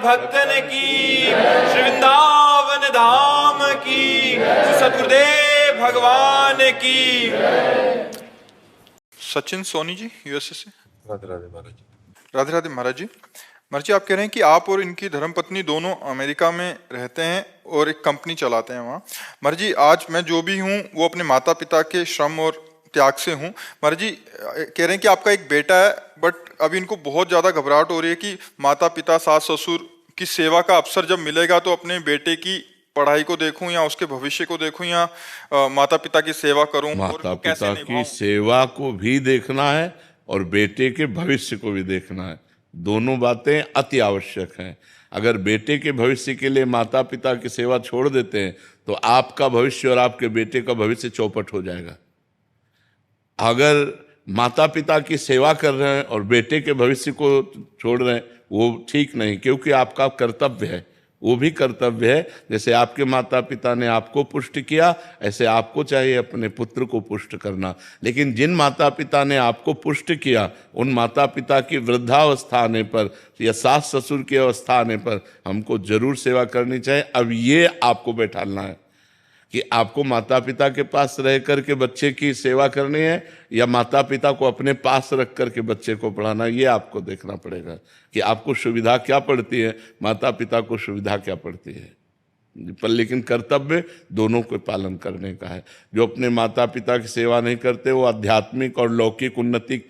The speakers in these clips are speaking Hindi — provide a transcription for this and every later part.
भक्तन की, श्री वृंदावन धाम की, श्री सद्गुरुदेव भगवान की। सचिन सोनी जी यूएसए से। राधे राधे महाराज जी। राधे राधे महाराज जी। महाराज जी, आप कह रहे हैं कि आप और इनकी धर्मपत्नी दोनों अमेरिका में रहते हैं और एक कंपनी चलाते हैं वहाँ। महाराज जी, आज मैं जो भी हूँ वो अपने माता पिता के श्रम और त्याग से हूँ। महाराज जी कह रहे हैं कि आपका एक बेटा है, बट अभी इनको बहुत ज़्यादा घबराहट हो रही है कि माता पिता सास ससुर की सेवा का अवसर जब मिलेगा तो अपने बेटे की पढ़ाई को देखूं या उसके भविष्य को देखूं या माता पिता की सेवा करूं। माता पिता की सेवा को भी देखना है और बेटे के भविष्य को भी देखना है। दोनों बातें अति आवश्यक हैं। अगर बेटे के भविष्य के लिए माता पिता की सेवा छोड़ देते हैं तो आपका भविष्य और आपके बेटे का भविष्य चौपट हो जाएगा। अगर माता पिता की सेवा कर रहे हैं और बेटे के भविष्य को छोड़ रहे हैं, वो ठीक नहीं, क्योंकि आपका कर्तव्य है, वो भी कर्तव्य है। जैसे आपके माता पिता ने आपको पुष्ट किया, ऐसे आपको चाहिए अपने पुत्र को पुष्ट करना। लेकिन जिन माता पिता ने आपको पुष्ट किया, उन माता पिता की वृद्धावस्था आने पर या सास ससुर की अवस्था आने पर हमको जरूर सेवा करनी चाहिए। अब ये आपको बैठालना है कि आपको माता पिता के पास रह करके बच्चे की सेवा करनी है या माता पिता को अपने पास रख करके बच्चे को पढ़ाना। ये आपको देखना पड़ेगा कि आपको सुविधा क्या पड़ती है, माता पिता को सुविधा क्या पड़ती है। पर लेकिन कर्तव्य दोनों को पालन करने का है। जो अपने माता पिता की सेवा नहीं करते वो आध्यात्मिक और लौकिक उन्नति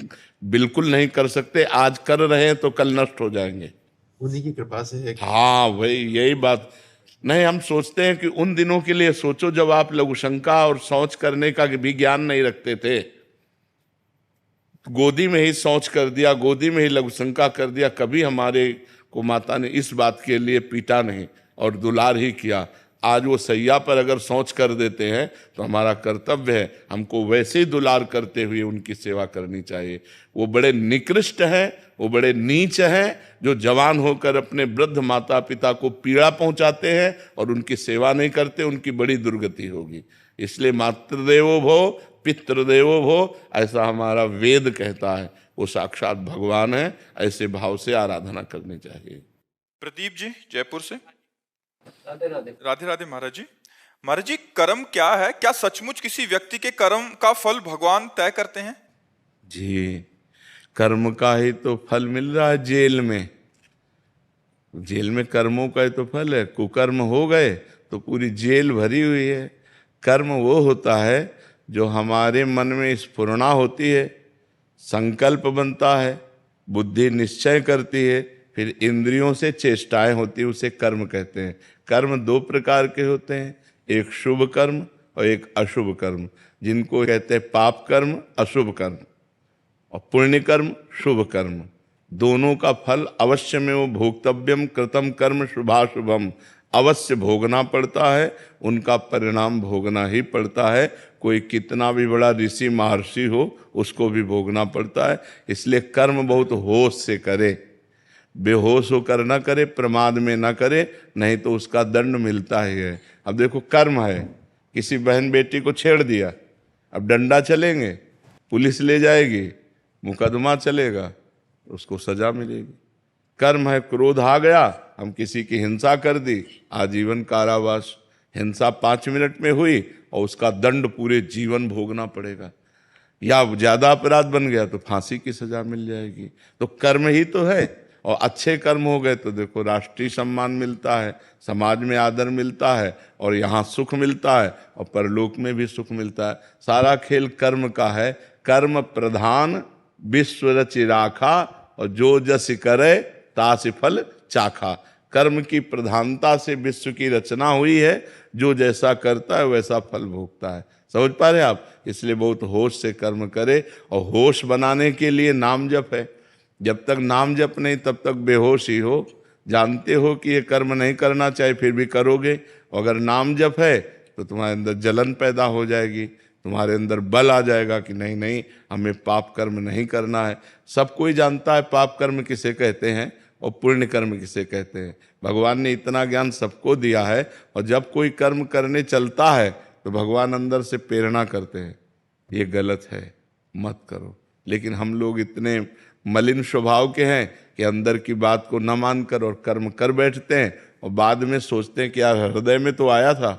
बिल्कुल नहीं कर सकते। आज कर रहे हैं तो कल नष्ट हो जाएंगे। उन्हीं की कृपा से है। हाँ भाई, यही बात नहीं। हम सोचते हैं कि उन दिनों के लिए सोचो जब आप लघुशंका और शौच करने का भी ज्ञान नहीं रखते थे, गोदी में ही शौच कर दिया, गोदी में ही लघुशंका कर दिया। कभी हमारे को माता ने इस बात के लिए पीटा नहीं और दुलार ही किया। आज वो सैया पर अगर शौच कर देते हैं तो हमारा कर्तव्य है हमको वैसे ही दुलार करते हुए उनकी सेवा करनी चाहिए। वो बड़े निकृष्ट हैं, वो बड़े नीच हैं जो जवान होकर अपने वृद्ध माता पिता को पीड़ा पहुंचाते हैं और उनकी सेवा नहीं करते। उनकी बड़ी दुर्गति होगी। इसलिए मातृदेवो भव पितृदेवो भव, ऐसा हमारा वेद कहता है। वो साक्षात भगवान है। ऐसे भाव से आराधना करनी चाहिए। प्रदीप जी जयपुर से। राधे राधे। राधे राधे महाराज जी। महाराज जी, कर्म क्या है? क्या सचमुच किसी व्यक्ति के कर्म का फल भगवान तय करते हैं? जी, कर्म का ही तो फल मिल रहा है जेल में। जेल में कर्मों का ही तो फल है। कुकर्म हो गए तो पूरी जेल भरी हुई है। कर्म वो होता है जो हमारे मन में स्फुरणा होती है, संकल्प बनता है, बुद्धि निश्चय करती है, फिर इंद्रियों से चेष्टाएं होती है, उसे कर्म कहते हैं। कर्म दो प्रकार के होते हैं, एक शुभ कर्म और एक अशुभ कर्म, जिनको कहते हैं पाप कर्म, अशुभ कर्म, और पुण्य कर्म, शुभ कर्म। दोनों का फल अवश्य में वो भोक्तव्यम कृतम कर्म शुभाशुभम, अवश्य भोगना पड़ता है। उनका परिणाम भोगना ही पड़ता है। कोई कितना भी बड़ा ऋषि महर्षि हो उसको भी भोगना पड़ता है। इसलिए कर्म बहुत होश से करे, बेहोश होकर न करे, प्रमाद में न करे, नहीं तो उसका दंड मिलता ही है। अब देखो, कर्म है, किसी बहन बेटी को छेड़ दिया, अब डंडा चलेंगे, पुलिस ले जाएगी, मुकदमा चलेगा, उसको सजा मिलेगी। कर्म है, क्रोध आ गया, हम किसी की हिंसा कर दी, आजीवन कारावास। हिंसा 5 मिनट में हुई और उसका दंड पूरे जीवन भोगना पड़ेगा। या ज्यादा अपराध बन गया तो फांसी की सजा मिल जाएगी। तो कर्म ही तो है। और अच्छे कर्म हो गए तो देखो राष्ट्रीय सम्मान मिलता है, समाज में आदर मिलता है, और यहाँ सुख मिलता है और परलोक में भी सुख मिलता है। सारा खेल कर्म का है। कर्म प्रधान विश्व रचि राखा, और जो जस करे तासि फल चाखा। कर्म की प्रधानता से विश्व की रचना हुई है। जो जैसा करता है वैसा फल भोगता है। समझ पा रहे आप? इसलिए बहुत होश से कर्म करे। और होश बनाने के लिए नाम जप है। जब तक नाम जप नहीं तब तक बेहोश ही हो। जानते हो कि ये कर्म नहीं करना चाहिए, फिर भी करोगे। अगर नाम जप है तो तुम्हारे अंदर जलन पैदा हो जाएगी, तुम्हारे अंदर बल आ जाएगा कि नहीं नहीं, हमें पाप कर्म नहीं करना है। सब कोई जानता है पाप कर्म किसे कहते हैं और पुण्य कर्म किसे कहते हैं। भगवान ने इतना ज्ञान सबको दिया है। और जब कोई कर्म करने चलता है तो भगवान अंदर से प्रेरणा करते हैं, ये गलत है, मत करो। लेकिन हम लोग इतने मलिन स्वभाव के हैं कि अंदर की बात को न मानकर और कर्म कर बैठते हैं और बाद में सोचते हैं कि यार हृदय में तो आया था,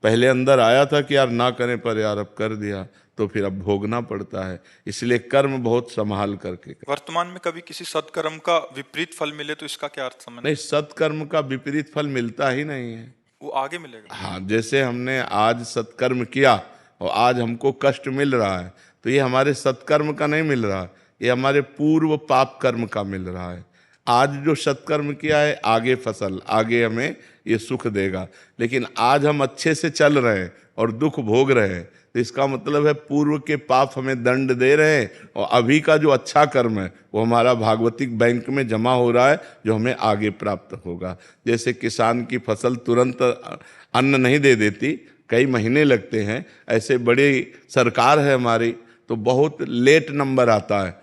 पहले अंदर आया था कि यार ना करें पर यार अब कर दिया, तो फिर अब भोगना पड़ता है। इसलिए कर्म बहुत संभाल करके करें। वर्तमान में कभी किसी सत्कर्म का विपरीत फल मिले तो इसका क्या अर्थ समझ? नहीं, सत्कर्म का विपरीत फल मिलता ही नहीं है। वो आगे मिलेगा। हाँ, जैसे हमने आज सत्कर्म किया और आज हमको कष्ट मिल रहा है, तो ये हमारे सत्कर्म का नहीं मिल रहा, ये हमारे पूर्व पाप कर्म का मिल रहा है। आज जो सत्कर्म किया है आगे फसल, आगे हमें ये सुख देगा। लेकिन आज हम अच्छे से चल रहे हैं और दुख भोग रहे हैं, तो इसका मतलब है पूर्व के पाप हमें दंड दे रहे हैं और अभी का जो अच्छा कर्म है वो हमारा भागवतिक बैंक में जमा हो रहा है, जो हमें आगे प्राप्त होगा। जैसे किसान की फसल तुरंत अन्न नहीं दे देती, कई महीने लगते हैं, ऐसे बड़ी सरकार है हमारी तो बहुत लेट नंबर आता है।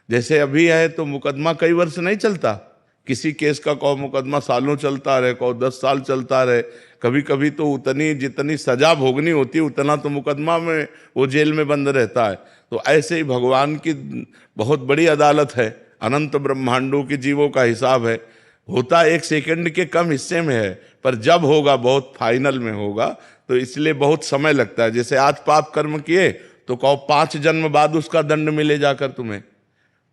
जैसे अभी है तो मुकदमा कई वर्ष नहीं चलता, किसी केस का कहो मुकदमा सालों चलता रहे, कहो 10 साल चलता रहे, कभी कभी तो उतनी जितनी सजा भोगनी होती है उतना तो मुकदमा में वो जेल में बंद रहता है। तो ऐसे ही भगवान की बहुत बड़ी अदालत है, अनंत ब्रह्मांडों के जीवों का हिसाब है, होता 1 सेकंड के कम हिस्से में है, पर जब होगा बहुत फाइनल में होगा, तो इसलिए बहुत समय लगता है। जैसे आज पाप कर्म किए तो कहो 5 जन्म बाद उसका दंड मिले जाकर तुम्हें,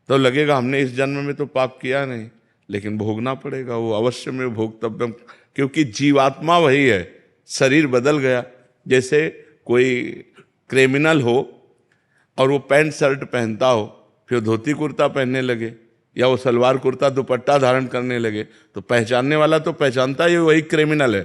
तो लगेगा हमने इस जन्म में तो पाप किया नहीं, लेकिन भोगना पड़ेगा, वो अवश्य में भोगतव्यम, क्योंकि जीवात्मा वही है, शरीर बदल गया। जैसे कोई क्रिमिनल हो और वो पैंट शर्ट पहनता हो, फिर धोती कुर्ता पहनने लगे या वो सलवार कुर्ता दुपट्टा धारण करने लगे, तो पहचानने वाला तो पहचानता है वही क्रिमिनल है।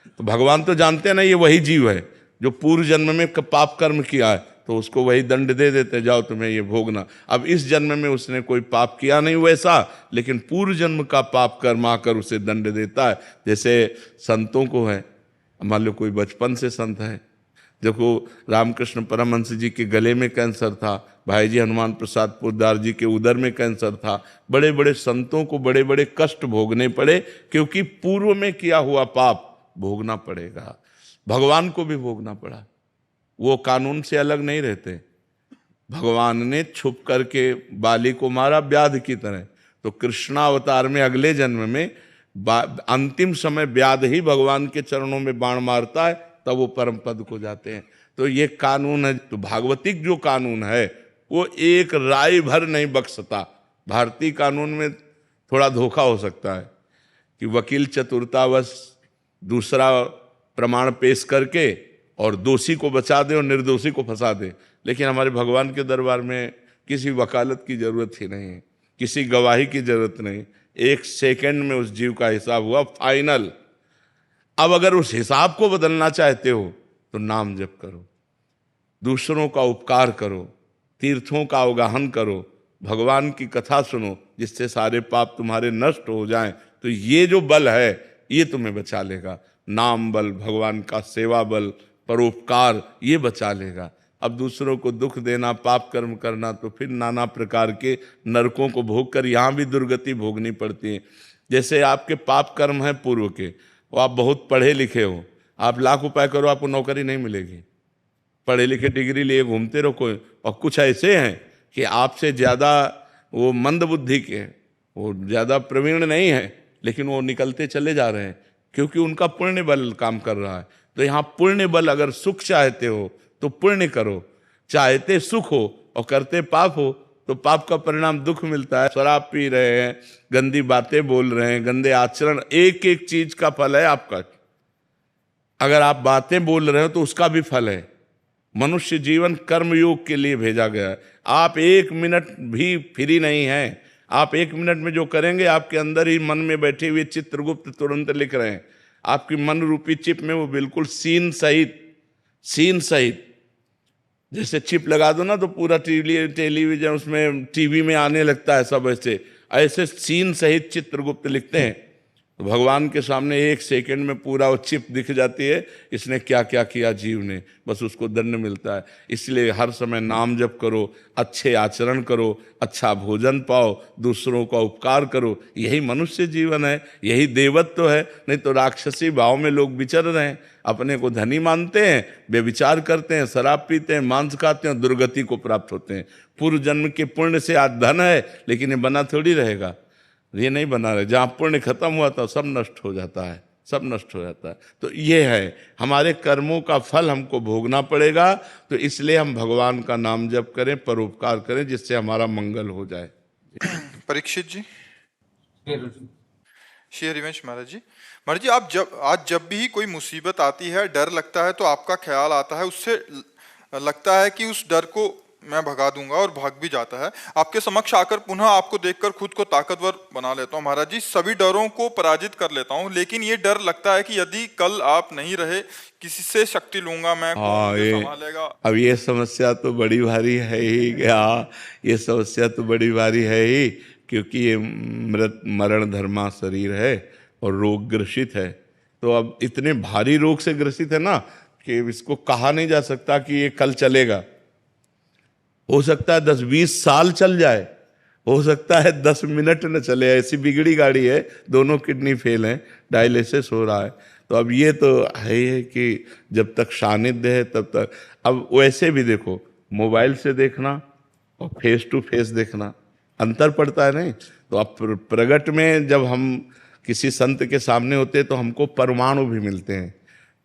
तो भगवान तो जानते हैं ना ये वही जीव है जो पूर्व जन्म में पाप कर्म किया है, तो उसको वही दंड दे देते, जाओ तुम्हें ये भोगना। अब इस जन्म में उसने कोई पाप किया नहीं वैसा, लेकिन पूर्व जन्म का पाप कर्म आकर उसे दंड देता है। जैसे संतों को है, मान लो कोई बचपन से संत है, देखो रामकृष्ण परमहंस जी के गले में कैंसर था, भाई जी हनुमान प्रसाद पोद्दार जी के उदर में कैंसर था, बड़े बड़े संतों को बड़े बड़े कष्ट भोगने पड़े, क्योंकि पूर्व में किया हुआ पाप भोगना पड़ेगा। भगवान को भी भोगना पड़ा, वो कानून से अलग नहीं रहते। भगवान ने छुप करके बाली को मारा व्याध की तरह, तो कृष्णावतार में अगले जन्म में अंतिम समय व्याध ही भगवान के चरणों में बाण मारता है, तब वो परम पद को जाते हैं। तो ये कानून है। तो भागवतिक जो कानून है वो एक राय भर नहीं बख्शता। भारतीय कानून में थोड़ा धोखा हो सकता है कि वकील चतुरतावश दूसरा प्रमाण पेश करके और दोषी को बचा दे और निर्दोषी को फंसा दे, लेकिन हमारे भगवान के दरबार में किसी वकालत की जरूरत ही नहीं है, किसी गवाही की जरूरत नहीं। 1 सेकंड में उस जीव का हिसाब हुआ फाइनल। अब अगर उस हिसाब को बदलना चाहते हो तो नाम जप करो, दूसरों का उपकार करो, तीर्थों का अवगाहन करो, भगवान की कथा सुनो, जिससे सारे पाप तुम्हारे नष्ट हो जाएं। तो ये जो बल है ये तुम्हें बचा लेगा। नाम बल, भगवान का सेवा बल, परोपकार, ये बचा लेगा। अब दूसरों को दुख देना, पाप कर्म करना, तो फिर नाना प्रकार के नरकों को भोग कर यहाँ भी दुर्गति भोगनी पड़ती है। जैसे आपके पाप कर्म हैं पूर्व के, वो आप बहुत पढ़े लिखे हो, आप लाख उपाय करो आपको नौकरी नहीं मिलेगी, पढ़े लिखे डिग्री लिए घूमते रहो कोई। और कुछ ऐसे हैं कि आपसे ज़्यादा वो मंद बुद्धि के, वो ज़्यादा प्रवीण नहीं है, लेकिन वो निकलते चले जा रहे हैं, क्योंकि उनका पुण्य बल काम कर रहा है। तो यहाँ पुण्य बल, अगर सुख चाहते हो तो पुण्य करो, चाहते सुख हो और करते पाप हो तो पाप का परिणाम दुख मिलता है। शराब पी रहे हैं, गंदी बातें बोल रहे हैं, गंदे आचरण, एक एक चीज का फल है आपका। अगर आप बातें बोल रहे हो तो उसका भी फल है। मनुष्य जीवन कर्मयोग के लिए भेजा गया है। आप 1 मिनट भी फ्री नहीं हैं। आप 1 मिनट में जो करेंगे, आपके अंदर ही मन में बैठे हुए चित्रगुप्त तुरंत लिख रहे हैं। आपकी मन रूपी चिप में वो बिल्कुल सीन सहित जैसे चिप लगा दो ना तो पूरा टेलीविजन उसमें टीवी में आने लगता है, सब ऐसे सीन सहित चित्रगुप्त लिखते हैं। तो भगवान के सामने 1 सेकंड में पूरा वो चिप दिख जाती है, इसने क्या क्या किया जीव ने, बस उसको दंड मिलता है। इसलिए हर समय नाम जप करो, अच्छे आचरण करो, अच्छा भोजन पाओ, दूसरों का उपकार करो। यही मनुष्य जीवन है, यही देवत्व है। नहीं तो राक्षसी भाव में लोग विचर रहे हैं, अपने को धनी मानते हैं, व्यभिचार करते हैं, शराब पीते हैं, मांस खाते हैं, दुर्गति को प्राप्त होते हैं। पूर्व जन्म के पुण्य से आज धन है, लेकिन ये बना थोड़ी रहेगा। ये नहीं बना रहे। जहाँ पुण्य खत्म हुआ था सब नष्ट हो जाता है, सब नष्ट हो जाता है। तो ये है, हमारे कर्मों का फल हमको भोगना पड़ेगा। तो इसलिए हम भगवान का नाम जप करें, परोपकार करें, जिससे हमारा मंगल हो जाए। परीक्षित जी। श्री हरिवंश महाराज जी। महाराज जी, आप जब भी कोई मुसीबत आती है, डर लगता है, तो आपका ख्याल आता है, उससे लगता है कि उस डर को मैं भगा दूंगा, और भाग भी जाता है। आपके समक्ष आकर पुनः आपको देखकर खुद को ताकतवर बना लेता हूँ महाराज जी, सभी डरों को पराजित कर लेता हूँ। लेकिन ये डर लगता है कि यदि कल आप नहीं रहे, किसी से शक्ति लूंगा मैं, कौन हाँ, मुझे ये संभालेगा। अब ये समस्या तो बड़ी भारी है ही क्या, ये समस्या तो बड़ी भारी है ही, क्योंकि ये मृत मरण धर्मा शरीर है और रोग ग्रसित है। तो अब इतने भारी रोग से ग्रसित है ना कि इसको कहा नहीं जा सकता कि ये कल चलेगा। हो सकता है 10-20 साल चल जाए, हो सकता है 10 मिनट न चले। ऐसी बिगड़ी गाड़ी है, दोनों किडनी फेल है, डायलिसिस हो रहा है। तो अब ये तो है ही है कि जब तक सानिध्य है तब तक। अब वैसे भी देखो, मोबाइल से देखना और फेस टू फेस देखना अंतर पड़ता है नहीं। तो अब प्रगट में जब हम किसी संत के सामने होते हैं तो हमको परमाणु भी मिलते हैं।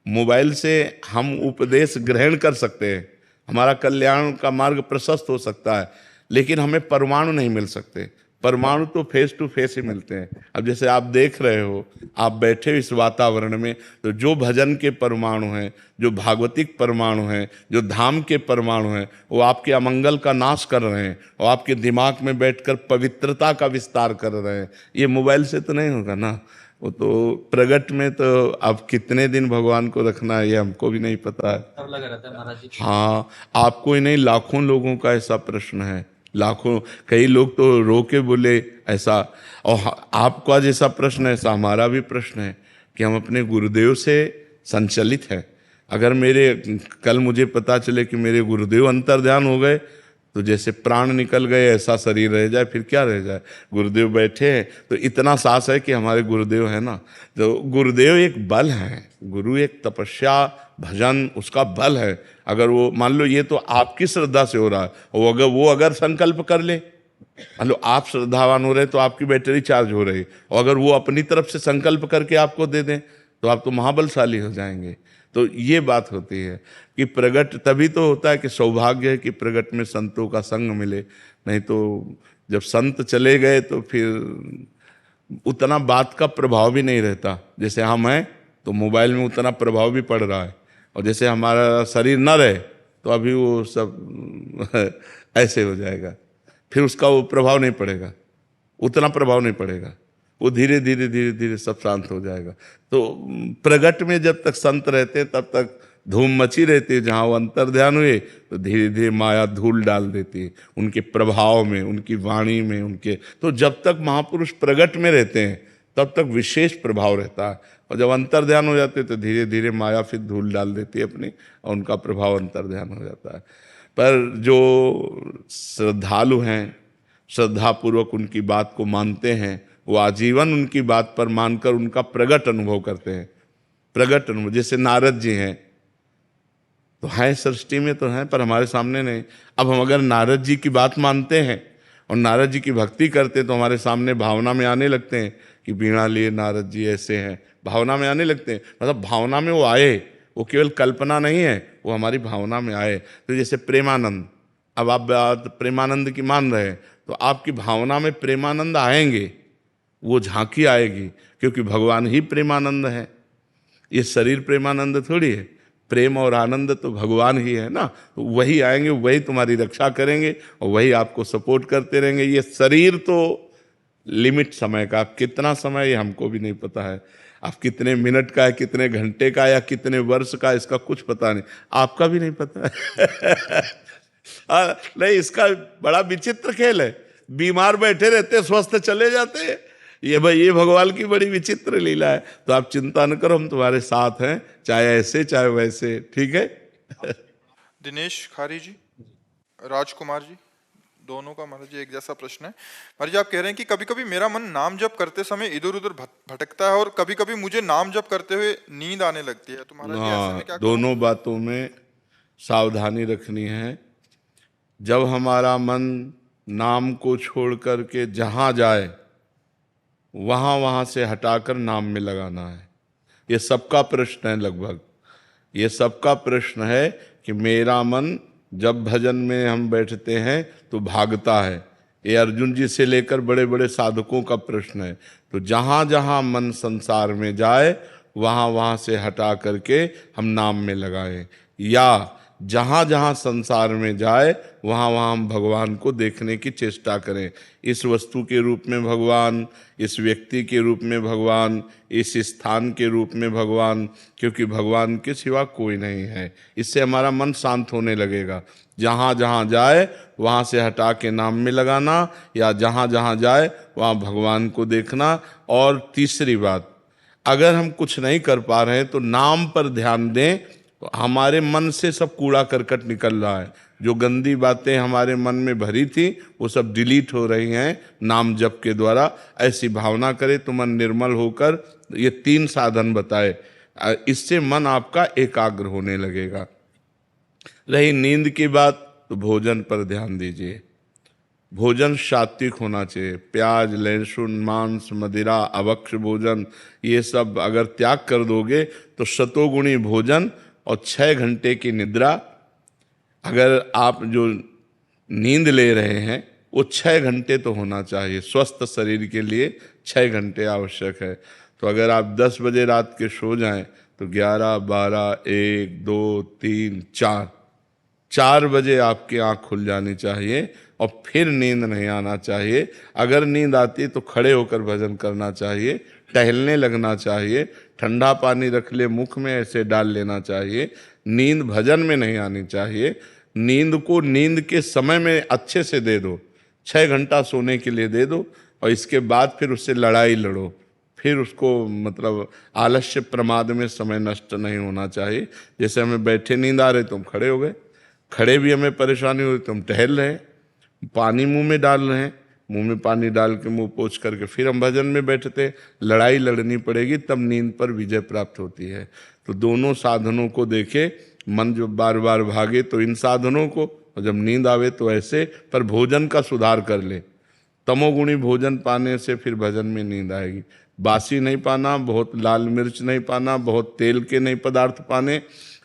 मोबाइल से हम उपदेश ग्रहण कर सकते हैं, हमारा कल्याण का मार्ग प्रशस्त हो सकता है, लेकिन हमें परमाणु नहीं मिल सकते। परमाणु तो फेस टू फेस ही मिलते हैं। अब जैसे आप देख रहे हो, आप बैठे हो इस वातावरण में, तो जो भजन के परमाणु हैं, जो भागवतिक परमाणु हैं, जो धाम के परमाणु हैं, वो आपके अमंगल का नाश कर रहे हैं और आपके दिमाग में बैठकर पवित्रता का विस्तार कर रहे हैं। ये मोबाइल से तो नहीं होगा ना। वो तो प्रगट में तो अब कितने दिन भगवान को रखना है ये हमको भी नहीं पता है। सब लगा रहता है महाराज जी। हाँ, आपको ही नहीं, लाखों लोगों का ऐसा प्रश्न है। लाखों, कई लोग तो रो के बोले ऐसा। और आपका जैसा प्रश्न है, ऐसा हमारा भी प्रश्न है कि हम अपने गुरुदेव से संचलित हैं। अगर कल मुझे पता चले कि मेरे गुरुदेव अंतर्ध्यान हो गए, तो जैसे प्राण निकल गए ऐसा शरीर रह जाए, फिर क्या रह जाए। गुरुदेव बैठे हैं तो इतना साहस है कि हमारे गुरुदेव है ना। तो गुरुदेव एक बल है, गुरु एक तपस्या भजन उसका बल है। अगर वो मान लो, ये तो आपकी श्रद्धा से हो रहा है, और वो अगर संकल्प कर ले, मान लो आप श्रद्धावान हो रहे तो आपकी बैटरी चार्ज हो रही, और अगर वो अपनी तरफ से संकल्प करके आपको दे दें तो आप तो महाबलशाली हो जाएंगे। तो ये बात होती है कि प्रगट तभी तो होता है कि सौभाग्य है कि प्रगट में संतों का संग मिले। नहीं तो जब संत चले गए तो फिर उतना बात का प्रभाव भी नहीं रहता। जैसे हम हैं तो मोबाइल में उतना प्रभाव भी पड़ रहा है, और जैसे हमारा शरीर न रहे तो अभी वो सब ऐसे हो जाएगा, फिर उसका वो प्रभाव नहीं पड़ेगा, उतना प्रभाव नहीं पड़ेगा। वो धीरे धीरे धीरे धीरे सब शांत हो जाएगा। तो प्रगट में जब तक संत रहते तब तक धूम मची रहती है। जहाँ वो अंतर्ध्यान हुए तो धीरे धीरे माया धूल डाल देती है उनके प्रभाव में, उनकी वाणी में, उनके। तो जब तक महापुरुष प्रगट में रहते हैं तब तक विशेष प्रभाव रहता है, और जब अंतर्ध्यान हो जाते हैं तो धीरे धीरे माया फिर धूल डाल देती है अपनी, और उनका प्रभाव अंतर्ध्यान हो जाता है। पर जो श्रद्धालु हैं, श्रद्धापूर्वक उनकी बात को मानते हैं, वो आजीवन उनकी बात पर मानकर उनका प्रगट अनुभव करते हैं। प्रगट अनुभव, जैसे नारद जी हैं, तो हैं सृष्टि में तो हैं पर हमारे सामने नहीं। अब हम अगर नारद जी की बात मानते हैं और नारद जी की भक्ति करते हैं तो हमारे सामने भावना में आने लगते हैं कि बीणा लिए नारद जी ऐसे हैं, भावना में आने लगते हैं। मतलब भावना में वो आए, वो केवल कल्पना नहीं है, वो हमारी भावना में आए। तो जैसे प्रेमानंद, अब आप बात प्रेमानंद की मान रहे हैं तो आपकी भावना में प्रेमानंद आएंगे, वो झांकी आएगी, क्योंकि भगवान ही प्रेमानंद है। ये शरीर प्रेमानंद थोड़ी है, प्रेम और आनंद तो भगवान ही है ना। तो वही आएंगे, वही तुम्हारी रक्षा करेंगे और वही आपको सपोर्ट करते रहेंगे। ये शरीर तो लिमिट समय का, कितना समय ये हमको भी नहीं पता है। आप कितने मिनट का है, कितने घंटे का या कितने वर्ष का, इसका कुछ पता नहीं, आपका भी नहीं पता है। नहीं, इसका बड़ा विचित्र खेल है। बीमार बैठे रहते, स्वस्थ चले जाते हैं। ये भाई, ये भगवान की बड़ी विचित्र लीला है। तो आप चिंता न करो, हम तुम्हारे साथ हैं, चाहे ऐसे चाहे वैसे, ठीक है। दिनेश खारी जी, राजकुमार जी, दोनों का महाराज जी एक जैसा प्रश्न है। महाराज जी, आप कह रहे हैं कि कभी कभी मेरा मन नाम जप करते समय इधर उधर भटकता है, और कभी कभी मुझे नाम जप करते हुए नींद आने लगती है। तो महाराज जी, ऐसे में क्या करूं? दोनों बातों में सावधानी रखनी है। जब हमारा मन नाम को छोड़ करके जहाँ जाए वहाँ वहाँ से हटाकर नाम में लगाना है। ये सबका प्रश्न है, लगभग ये सबका प्रश्न है कि मेरा मन जब भजन में हम बैठते हैं तो भागता है। ये अर्जुन जी से लेकर बड़े बड़े साधकों का प्रश्न है। तो जहाँ जहाँ मन संसार में जाए वहाँ वहाँ से हटा करके हम नाम में लगाएं, या जहाँ जहाँ संसार में जाए वहाँ वहाँ हम भगवान को देखने की चेष्टा करें। इस वस्तु के रूप में भगवान, इस व्यक्ति के रूप में भगवान, इस स्थान के रूप में भगवान, क्योंकि भगवान के सिवा कोई नहीं है। इससे हमारा मन शांत होने लगेगा। जहाँ जहाँ जाए वहाँ से हटा के नाम में लगाना, या जहाँ जहाँ जाए वहाँ भगवान को देखना। और तीसरी बात, अगर हम कुछ नहीं कर पा रहे हैं तो नाम पर ध्यान दें। तो हमारे मन से सब कूड़ा करकट निकल रहा है, जो गंदी बातें हमारे मन में भरी थी वो सब डिलीट हो रही हैं नाम जप के द्वारा। ऐसी भावना करें तो मन निर्मल होकर, ये 3 साधन बताए, इससे मन आपका एकाग्र होने लगेगा। रही नींद की बात, तो भोजन पर ध्यान दीजिए। भोजन सात्विक होना चाहिए। प्याज, लहसुन, मांस, मदिरा, अभक्ष्य भोजन, ये सब अगर त्याग कर दोगे तो शतोगुणी भोजन और 6 घंटे की निद्रा। अगर आप जो नींद ले रहे हैं वो 6 घंटे तो होना चाहिए। स्वस्थ शरीर के लिए 6 घंटे आवश्यक है। तो अगर आप 10 बजे रात के सो जाएं तो 11, 12, 1, 2, 3, 4 बजे आपकी आँख खुल जानी चाहिए और फिर नींद नहीं आना चाहिए। अगर नींद आती तो खड़े होकर भजन करना चाहिए, टहलने लगना चाहिए, ठंडा पानी रख ले मुख में ऐसे डाल लेना चाहिए। नींद भजन में नहीं आनी चाहिए। नींद को नींद के समय में अच्छे से दे दो, 6 घंटा सोने के लिए दे दो, और इसके बाद फिर उससे लड़ाई लड़ो। फिर उसको मतलब आलस्य प्रमाद में समय नष्ट नहीं होना चाहिए। जैसे हमें बैठे नींद आ रही तो हम खड़े हो गए, खड़े भी हमें परेशानी हुई तो हम टहल रहे हैं, पानी मुंह में डाल रहे हैं, मुंह में पानी डाल के मुंह पोंछ करके फिर हम भजन में बैठते। लड़ाई लड़नी पड़ेगी तब नींद पर विजय प्राप्त होती है। तो दोनों साधनों को देखे। मन जो बार बार भागे तो इन साधनों को, और जब नींद आवे तो ऐसे। पर भोजन का सुधार कर ले। तमोगुणी भोजन पाने से फिर भजन में नींद आएगी। बासी नहीं पाना, बहुत लाल मिर्च नहीं पाना, बहुत तेल के नहीं पदार्थ पाने,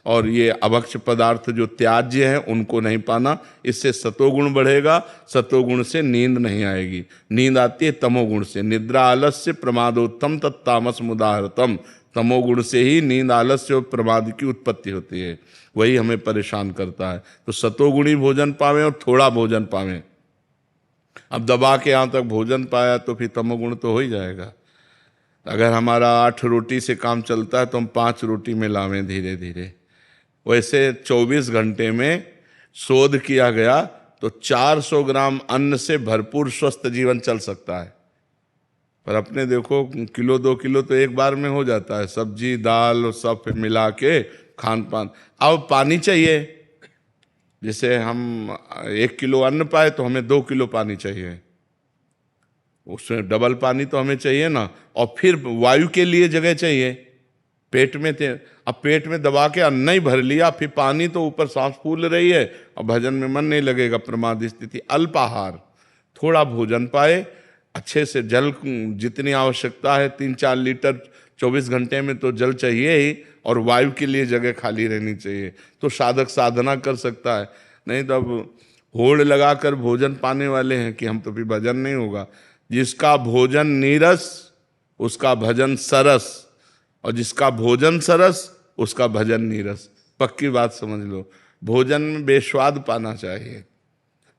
और ये अभक्ष्य पदार्थ जो त्याज्य हैं उनको नहीं पाना। इससे सतोगुण बढ़ेगा। सतोगुण से नींद नहीं आएगी। नींद आती है तमोगुण से। निद्रा आलस्य प्रमादोत्तम तत्तामस मुदाहरतम। तमोगुण से ही नींद, आलस्य और प्रमाद की उत्पत्ति होती है। वही हमें परेशान करता है। तो सतोगुणी भोजन पावें और थोड़ा भोजन पावें। अब दबा के यहाँ तक भोजन पाया तो फिर तमोगुण तो हो ही जाएगा। अगर हमारा 8 रोटी से काम चलता है तो हम 5 रोटी में लावें धीरे धीरे। वैसे 24 घंटे में शोध किया गया तो 400 ग्राम अन्न से भरपूर स्वस्थ जीवन चल सकता है। पर अपने देखो, किलो 2 किलो तो एक बार में हो जाता है। सब्जी दाल और सब मिला के खान पान। अब पानी चाहिए। जैसे हम 1 किलो अन्न पाए तो हमें 2 किलो पानी चाहिए, उसमें डबल पानी तो हमें चाहिए ना। और फिर वायु के लिए जगह चाहिए। पेट में थे, अब पेट में दबा के अन्न ही भर लिया, फिर पानी तो ऊपर सांस फूल रही है और भजन में मन नहीं लगेगा। प्रमाद स्थिति। अल्पाहार, थोड़ा भोजन पाए, अच्छे से जल जितनी आवश्यकता है 3-4 लीटर 24 घंटे में तो जल चाहिए ही, और वायु के लिए जगह खाली रहनी चाहिए। तो साधक साधना कर सकता है। नहीं तो अब होड़ लगाकर भोजन पाने वाले हैं कि हम तो फिर भजन नहीं होगा। जिसका भोजन नीरस उसका भजन सरस, और जिसका भोजन सरस उसका भजन नीरस। पक्की बात समझ लो। भोजन में बेस्वाद पाना चाहिए।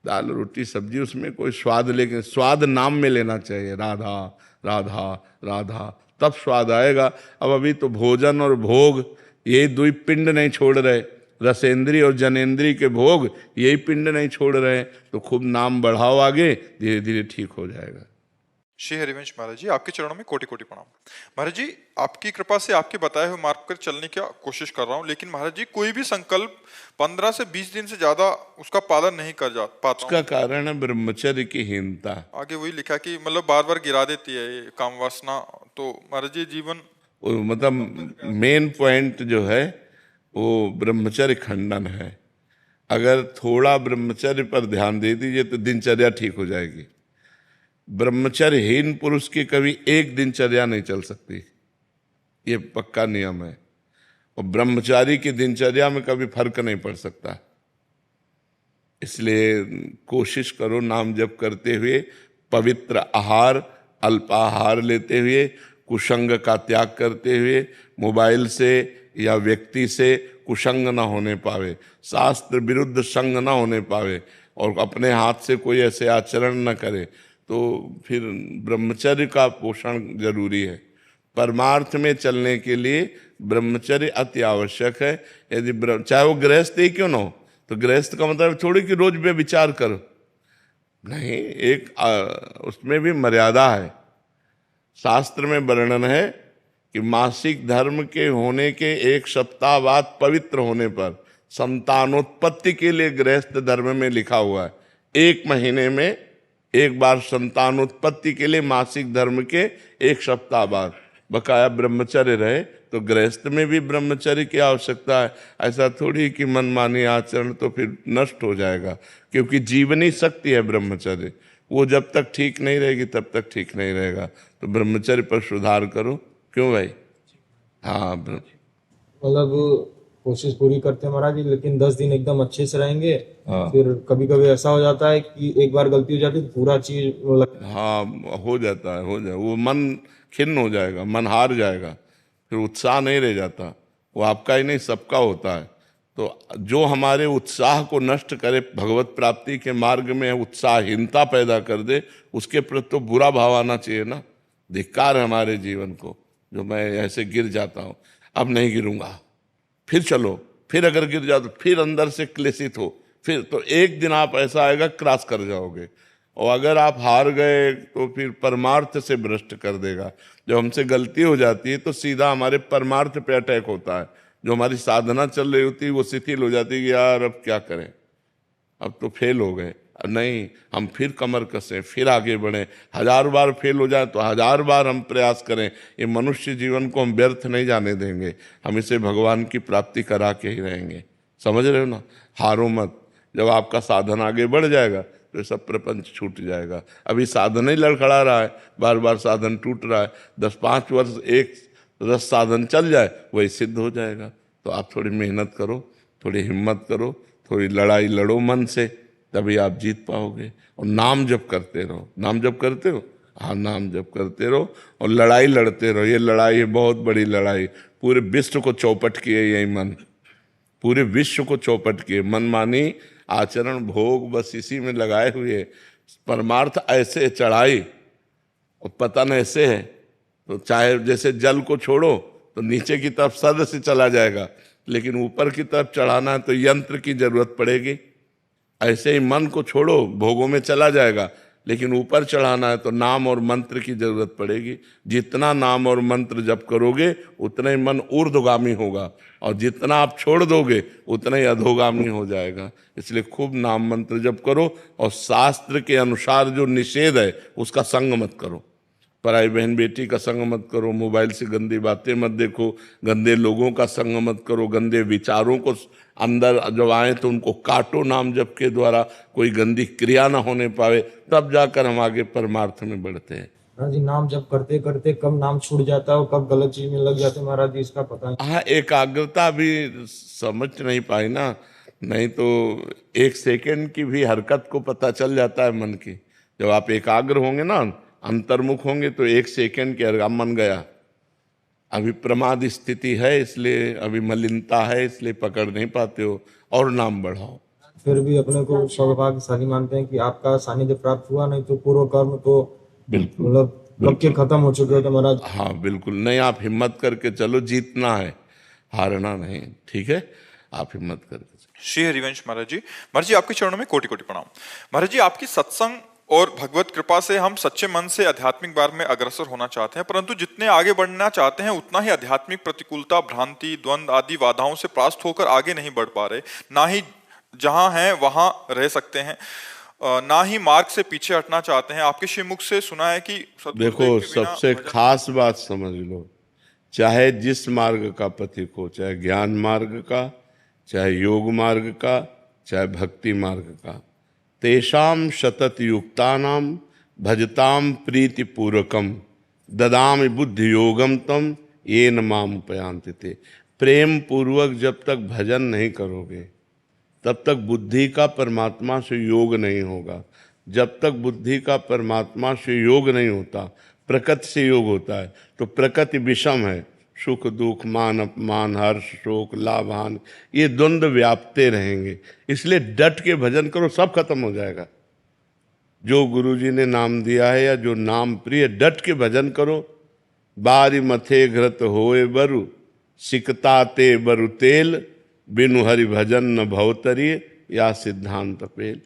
दाल रोटी सब्जी उसमें कोई स्वाद, लेकिन स्वाद नाम में लेना चाहिए। राधा राधा राधा, तब स्वाद आएगा। अब अभी तो भोजन और भोग यही 2 पिंड नहीं छोड़ रहे। रसेंद्री और जनेंद्री के भोग यही पिंड नहीं छोड़ रहे। तो खूब नाम बढ़ाओ आगे, धीरे धीरे ठीक हो जाएगा। श्री हरिवंश महाराज जी, आपके चरणों में कोटि कोटि प्रणाम। महाराज जी, आपकी कृपा से आपके बताए हुए मार्ग पर चलने की कोशिश कर रहा हूँ, लेकिन महाराज जी कोई भी संकल्प 15 से 20 दिन से ज्यादा उसका पालन नहीं कर पाता। उसका कारण है ब्रह्मचर्य की हीनता। आगे वही लिखा कि मतलब बार बार गिरा देती है ये काम वासना। तो महाराज जी जीवन मतलब मेन पॉइंट जो है वो ब्रह्मचर्य खंडन है। अगर थोड़ा ब्रह्मचर्य पर ध्यान दे दीजिए तो दिनचर्या ठीक हो जाएगी। ब्रह्मचर्यहीन पुरुष की कभी एक दिनचर्या नहीं चल सकती, ये पक्का नियम है। और ब्रह्मचारी की दिनचर्या में कभी फर्क नहीं पड़ सकता। इसलिए कोशिश करो नाम जप करते हुए पवित्र आहार, अल्पाहार लेते हुए, कुसंग का त्याग करते हुए, मोबाइल से या व्यक्ति से कुसंग ना होने पावे, शास्त्र विरुद्ध संग ना होने पावे, और अपने हाथ से कोई ऐसे आचरण न करे, तो फिर ब्रह्मचर्य का पोषण जरूरी है। परमार्थ में चलने के लिए ब्रह्मचर्य अति आवश्यक है। यदि चाहे वो गृहस्थ ही क्यों ना हो, तो गृहस्थ का मतलब थोड़ी कि रोज पे विचार करो, नहीं, एक उसमें भी मर्यादा है। शास्त्र में वर्णन है कि मासिक धर्म के होने के 1 सप्ताह बाद पवित्र होने पर संतानोत्पत्ति के लिए गृहस्थ धर्म में लिखा हुआ है 1 महीने में एक बार संतानोत्पत्ति के लिए मासिक धर्म के 1 सप्ताह बाद बकाया ब्रह्मचर्य रहे। तो गृहस्थ में भी ब्रह्मचर्य की आवश्यकता है। ऐसा थोड़ी कि मनमानी आचरण तो फिर नष्ट हो जाएगा, क्योंकि जीवनी शक्ति है ब्रह्मचर्य, वो जब तक ठीक नहीं रहेगी तब तक ठीक नहीं रहेगा। तो ब्रह्मचर्य पर सुधार करो। क्यों भाई? हाँ, मतलब कोशिश पूरी करते हैं महाराज जी, लेकिन 10 दिन एकदम अच्छे से रहेंगे। फिर कभी कभी ऐसा हो जाता है कि एक बार गलती हो जाती है तो पूरा चीज हाँ, हो जाता है, हो जाए, वो मन खिन्न हो जाएगा, मन हार जाएगा, फिर उत्साह नहीं रह जाता। वो आपका ही नहीं, सबका होता है। तो जो हमारे उत्साह को नष्ट करे, भगवत प्राप्ति के मार्ग में उत्साहहीनता पैदा कर दे, उसके प्रति तो बुरा भाव आना चाहिए ना। धिक्कार है हमारे जीवन को, जो मैं ऐसे गिर जाता हूँ, अब नहीं गिरूंगा, फिर चलो, फिर अगर गिर जाओ तो फिर अंदर से क्लेशित हो, फिर तो एक दिन आप ऐसा आएगा क्रॉस कर जाओगे। और अगर आप हार गए तो फिर परमार्थ से भ्रष्ट कर देगा। जब हमसे गलती हो जाती है तो सीधा हमारे परमार्थ पे अटैक होता है। जो हमारी साधना चल रही होती है वो शिथिल हो जाती है कि यार अब क्या करें, अब तो फेल हो गए। नहीं, हम फिर कमर कसें, फिर आगे बढ़ें। 1000 बार फेल हो जाए तो 1000 बार हम प्रयास करें। ये मनुष्य जीवन को हम व्यर्थ नहीं जाने देंगे, हम इसे भगवान की प्राप्ति करा के ही रहेंगे। समझ रहे हो ना? हारो मत। जब आपका साधन आगे बढ़ जाएगा तो सब प्रपंच छूट जाएगा। अभी साधन ही लड़खड़ा रहा है, बार बार साधन टूट रहा है। 10-5 वर्ष एक रस साधन चल जाए, वही सिद्ध हो जाएगा। तो आप थोड़ी मेहनत करो, थोड़ी हिम्मत करो, थोड़ी लड़ाई लड़ो मन से, तभी आप जीत पाओगे। और नाम जप करते रहो। नाम जप करते हो? हाँ, नाम जप करते रहो और लड़ाई लड़ते रहो। ये लड़ाई है बहुत बड़ी लड़ाई, पूरे विश्व को चौपट किए यही मन, पूरे विश्व को चौपट किए। मनमानी आचरण भोग बस इसी में लगाए हुए। परमार्थ ऐसे चढ़ाई और पतन ऐसे है, तो चाहे जैसे जल को छोड़ो तो नीचे की तरफ सद से चला जाएगा, लेकिन ऊपर की तरफ चढ़ाना है तो यंत्र की जरूरत पड़ेगी। ऐसे ही मन को छोड़ो, भोगों में चला जाएगा, लेकिन ऊपर चढ़ाना है तो नाम और मंत्र की जरूरत पड़ेगी। जितना नाम और मंत्र जप करोगे उतना ही मन ऊर्ध्वगामी होगा, और जितना आप छोड़ दोगे उतना ही अधोगामी हो जाएगा। इसलिए खूब नाम मंत्र जप करो, और शास्त्र के अनुसार जो निषेध है उसका संग मत करो। पराई बहन बेटी का संग मत करो, मोबाइल से गंदी बातें मत देखो, गंदे लोगों का संग मत करो, गंदे विचारों को अंदर जब आए तो उनको काटो नाम जप के द्वारा, कोई गंदी क्रिया ना होने पावे, तब जाकर हम आगे परमार्थ में बढ़ते हैं। महाराज जी, नाम जप करते करते कब नाम छूट जाता है और कब गलत चीज में लग जाते हैं महाराज जी, इसका पता नहीं। हाँ, एकाग्रता भी समझ नहीं पाई ना, नहीं तो 1 सेकंड की भी हरकत को पता चल जाता है मन की। जब आप एकाग्र होंगे ना, अंतर्मुख होंगे, तो 1 सेकंड के हरकत मन गया। अभी प्रमाद स्थिति है, इसलिए अभी मलिनता है, इसलिए पकड़ नहीं पाते हो, और नाम बढ़ाओ। फिर भी अपने को सौभाग्यशाली मानते हैं कि आपका सानिध्य प्राप्त हुआ, नहीं तो पूर्व कर्म तो बिल्कुल मतलब कब के खत्म हो चुके थे महाराज। हाँ बिल्कुल, नहीं, आप हिम्मत करके चलो, जीतना है, हारना नहीं। ठीक है, आप हिम्मत करके चलो। श्री हरिवंश महाराज जी। महाराज जी, आपके चरणों में कोटि कोटि प्रणाम। महाराज जी, आपकी सत्संग और भगवत कृपा से हम सच्चे मन से आध्यात्मिक मार्ग में अग्रसर होना चाहते हैं, परंतु जितने आगे बढ़ना चाहते हैं उतना ही आध्यात्मिक प्रतिकूलता, भ्रांति, द्वंद आदि बाधाओं से परास्त होकर आगे नहीं बढ़ पा रहे। ना ही जहां हैं वहां रह सकते हैं, ना ही मार्ग से पीछे हटना चाहते हैं। आपके श्रीमुख से सुना है कि देखो, सबसे खास बात समझ लो, चाहे जिस मार्ग का पथिक हो, चाहे ज्ञान मार्ग का, चाहे योग मार्ग का, चाहे भक्ति मार्ग का, तेषाम शतत युक्तानाम भजताम प्रीति पूर्वकम ददामि बुद्धि योगम तम ये न माम उपयांति ते। प्रेम पूर्वक जब तक भजन नहीं करोगे तब तक बुद्धि का परमात्मा से योग नहीं होगा। जब तक बुद्धि का परमात्मा से योग नहीं होता, प्रकृति से योग होता है, तो प्रकृति विषम है। सुख दुख, मान अपमान, हर्ष शोक, लाभ हानि, ये द्वंद्व व्यापते रहेंगे। इसलिए डट के भजन करो, सब खत्म हो जाएगा। जो गुरुजी ने नाम दिया है या जो नाम प्रिय, डट के भजन करो। बारी मथे घृत होए बरु, सिकता ते बरु तेल, बिनु हरि भजन न भवतरी, या सिद्धांत पेल।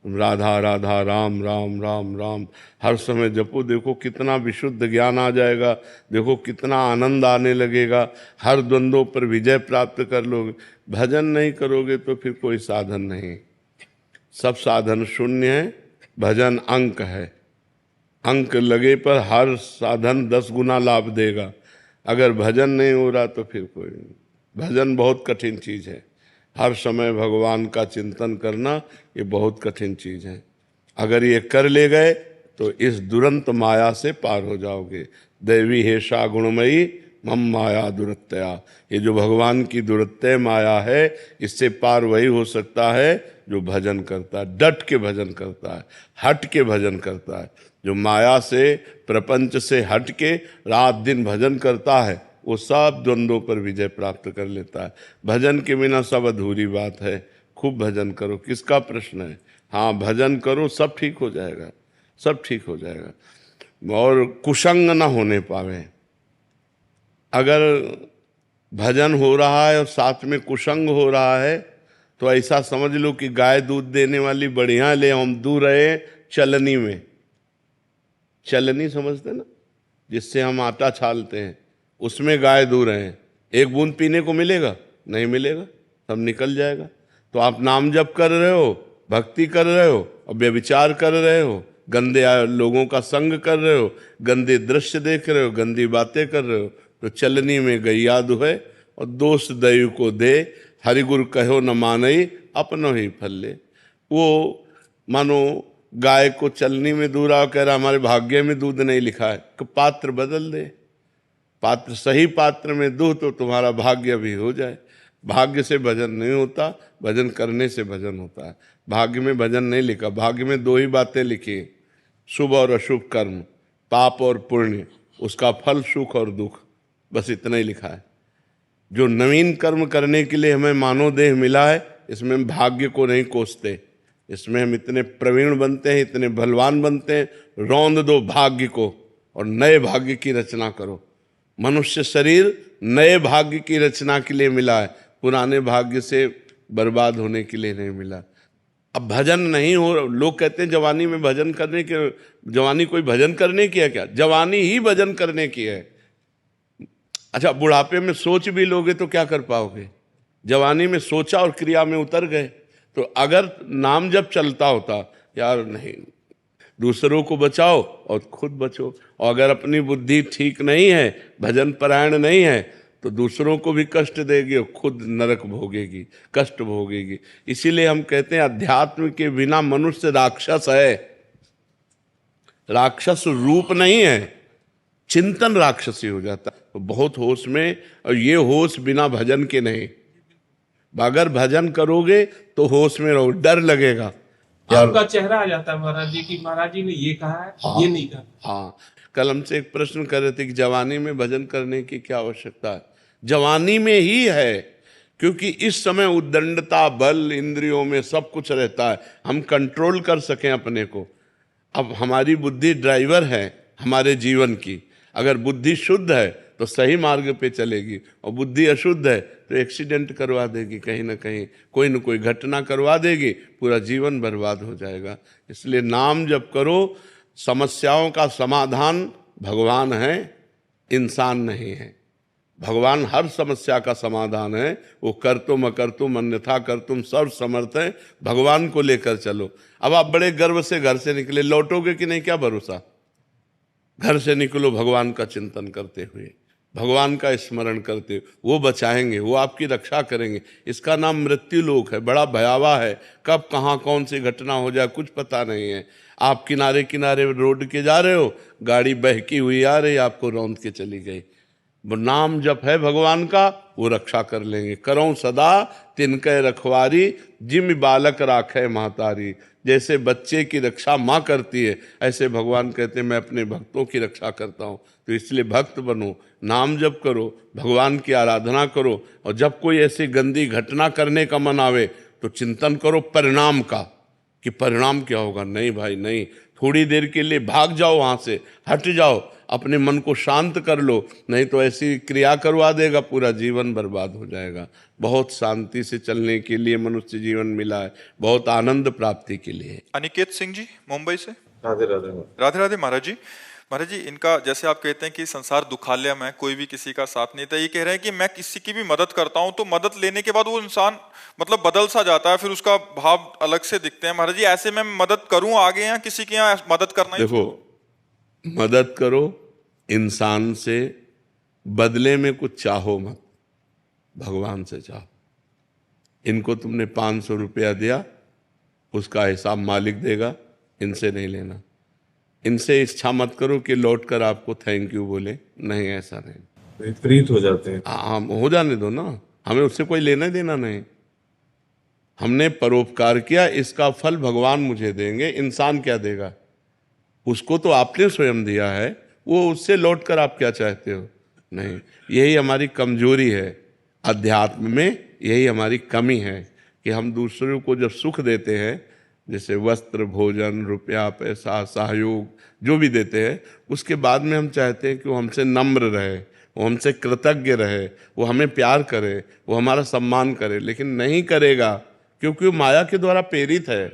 राधा राधा राम राम राम राम हर समय जपो, देखो कितना विशुद्ध ज्ञान आ जाएगा, देखो कितना आनंद आने लगेगा, हर द्वंद्वों पर विजय प्राप्त कर लोगे। भजन नहीं करोगे तो फिर कोई साधन नहीं, सब साधन शून्य है। भजन अंक है, अंक लगे पर हर साधन 10 गुना लाभ देगा। अगर भजन नहीं हो रहा तो फिर कोई नहीं। भजन बहुत कठिन चीज है, हर समय भगवान का चिंतन करना ये बहुत कठिन चीज है। अगर ये कर ले गए तो इस दुरंत माया से पार हो जाओगे। दैवी हेषा गुणमयी मम माया दुरत्या, ये जो भगवान की दुरत्य माया है, इससे पार वही हो सकता है जो भजन करता है, डट के भजन करता है, हट के भजन करता है। जो माया से, प्रपंच से हट के रात दिन भजन करता है, वो सब द्वंद्वों पर विजय प्राप्त कर लेता है। भजन के बिना सब अधूरी बात है। खूब भजन करो, किसका प्रश्न है? हाँ, भजन करो, सब ठीक हो जाएगा, सब ठीक हो जाएगा। और कुसंग ना होने पावे। अगर भजन हो रहा है और साथ में कुसंग हो रहा है तो ऐसा समझ लो कि गाय दूध देने वाली बढ़िया ले हम दूर रहे चलनी में। चलनी समझते ना, जिससे हम आटा छालते हैं, उसमें गाय दूर हैं। एक बूंद पीने को मिलेगा? नहीं मिलेगा, सब निकल जाएगा। तो आप नाम जप कर रहे हो, भक्ति कर रहे हो और व्यभिचार कर रहे हो, गंदे लोगों का संग कर रहे हो, गंदे दृश्य देख रहे हो, गंदी बातें कर रहे हो, तो चलनी में गैया दुहे और दोष दैव को दे, हरिगुरु कहो न मानई अपनो ही फल ले। वो मानो गाय को चलनी में दूरा कह रहा हमारे भाग्य में दूध नहीं लिखा है, कि पात्र बदल दे, पात्र सही पात्र में दूध तो तुम्हारा भाग्य भी हो जाए। भाग्य से भजन नहीं होता, भजन करने से भजन होता है। भाग्य में भजन नहीं लिखा, भाग्य में 2 ही बातें लिखी, शुभ और अशुभ कर्म, पाप और पुण्य, उसका फल सुख और दुख, बस इतना ही लिखा है। जो नवीन कर्म करने के लिए हमें मानव देह मिला है, इसमें भाग्य को नहीं कोसते, इसमें हम इतने प्रवीण बनते हैं, इतने बलवान बनते हैं, रौंद दो भाग्य को और नए भाग्य की रचना करो। मनुष्य शरीर नए भाग्य की रचना के लिए मिला है, पुराने भाग्य से बर्बाद होने के लिए नहीं मिला। अब भजन नहीं हो, लोग कहते हैं जवानी में भजन करने के, जवानी कोई भजन करने की है क्या? जवानी ही भजन करने की है। अच्छा, बुढ़ापे में सोच भी लोगे तो क्या कर पाओगे? जवानी में सोचा और क्रिया में उतर गए। तो अगर नाम जब चलता होता, यार नहीं, दूसरों को बचाओ और खुद बचो। और अगर अपनी बुद्धि ठीक नहीं है, भजन परायण नहीं है, तो दूसरों को भी कष्ट देगी और खुद नरक भोगेगी, कष्ट भोगेगी। इसीलिए हम कहते हैं अध्यात्म के बिना मनुष्य राक्षस है। राक्षस रूप नहीं है, चिंतन राक्षसी हो जाता। तो बहुत होश में, और ये होश बिना भजन के नहीं। अगर भजन करोगे तो होश में रहो, डर लगेगा। आपका चेहरा आ जाता है महाराज जी की महाराज जी ने ये कहा है, हाँ, ये नहीं कहा। हाँ, कल हमसे एक प्रश्न कर रहे थे कि जवानी में भजन करने की क्या आवश्यकता है? जवानी में ही है, क्योंकि इस समय उद्दंडता, बल, इंद्रियों में सब कुछ रहता है, हम कंट्रोल कर सकें अपने को। अब हमारी बुद्धि ड्राइवर है हमारे जीवन की। अगर बुद्धि शुद्ध है तो सही मार्ग पे चलेगी, और बुद्धि अशुद्ध है तो एक्सीडेंट करवा देगी, कहीं ना कहीं कोई न कोई घटना करवा देगी, पूरा जीवन बर्बाद हो जाएगा। इसलिए नाम जप करो। समस्याओं का समाधान भगवान है, इंसान नहीं है। भगवान हर समस्या का समाधान है। वो कर तुम अकर तुम अन्यथा कर तुम सर्व समर्थ है। भगवान को लेकर चलो। अब आप बड़े गर्व से घर से निकले, लौटोगे कि नहीं क्या भरोसा? घर से निकलो भगवान का चिंतन करते हुए, भगवान का स्मरण करते हो, वो बचाएंगे, वो आपकी रक्षा करेंगे। इसका नाम मृत्यु लोक है, बड़ा भयावह है। कब कहाँ कौन सी घटना हो जाए कुछ पता नहीं है। आप किनारे किनारे रोड के जा रहे हो, गाड़ी बहकी हुई आ रही, आपको रौंद के चली गई। वो नाम जप है भगवान का, वो रक्षा कर लेंगे। करो सदा तिनके रखवारी, जिम बालक राखे महतारी। जैसे बच्चे की रक्षा माँ करती है, ऐसे भगवान कहते हैं मैं अपने भक्तों की रक्षा करता हूँ। तो इसलिए भक्त बनो, नाम जप करो, भगवान की आराधना करो। और जब कोई ऐसी गंदी घटना करने का मन आवे तो चिंतन करो परिणाम का, कि परिणाम क्या होगा। नहीं भाई नहीं, थोड़ी देर के लिए भाग जाओ, वहाँ से हट जाओ, अपने मन को शांत कर लो, नहीं तो ऐसी क्रिया करवा देगा, पूरा जीवन बर्बाद हो जाएगा। बहुत शांति से चलने के लिए मनुष्य जीवन मिला है, बहुत आनंद प्राप्ति के लिए। अनिकेत सिंह जी मुंबई से। राधे राधे महाराज। राधे राधे महाराज जी। महाराज जी, इनका जैसे आप कहते हैं कि संसार दुखालय में, कोई भी किसी का साथ नहीं था, ये कह रहे हैं कि मैं किसी की भी मदद करता हूं तो मदद लेने के बाद वो इंसान मतलब बदल सा जाता है, फिर उसका भाव अलग से दिखते हैं। महाराज जी, ऐसे में मदद करूं आगे या किसी के यहाँ मदद करना ही? देखो, मदद करो इंसान से, बदले में कुछ चाहो मत, भगवान से चाहो। इनको तुमने 500 रुपया दिया, उसका हिसाब मालिक देगा, इनसे नहीं लेना। इनसे इच्छा मत करो कि लौट कर आपको थैंक यू बोले, नहीं, ऐसा नहीं। विपरीत हो जाते हैं। हाँ, हो जाने दो ना, हमें उससे कोई लेना देना नहीं। हमने परोपकार किया, इसका फल भगवान मुझे देंगे, इंसान क्या देगा? उसको तो आपने स्वयं दिया है, वो उससे लौट कर आप क्या चाहते हो? नहीं, यही हमारी कमजोरी है अध्यात्म में, यही हमारी कमी है कि हम दूसरों को जब सुख देते हैं, जैसे वस्त्र, भोजन, रुपया, पैसा, सहयोग जो भी देते हैं, उसके बाद में हम चाहते हैं कि वो हमसे नम्र रहे, वो हमसे कृतज्ञ रहे, वो हमें प्यार करे, वो हमारा सम्मान करे। लेकिन नहीं करेगा, क्योंकि वो माया के द्वारा प्रेरित है,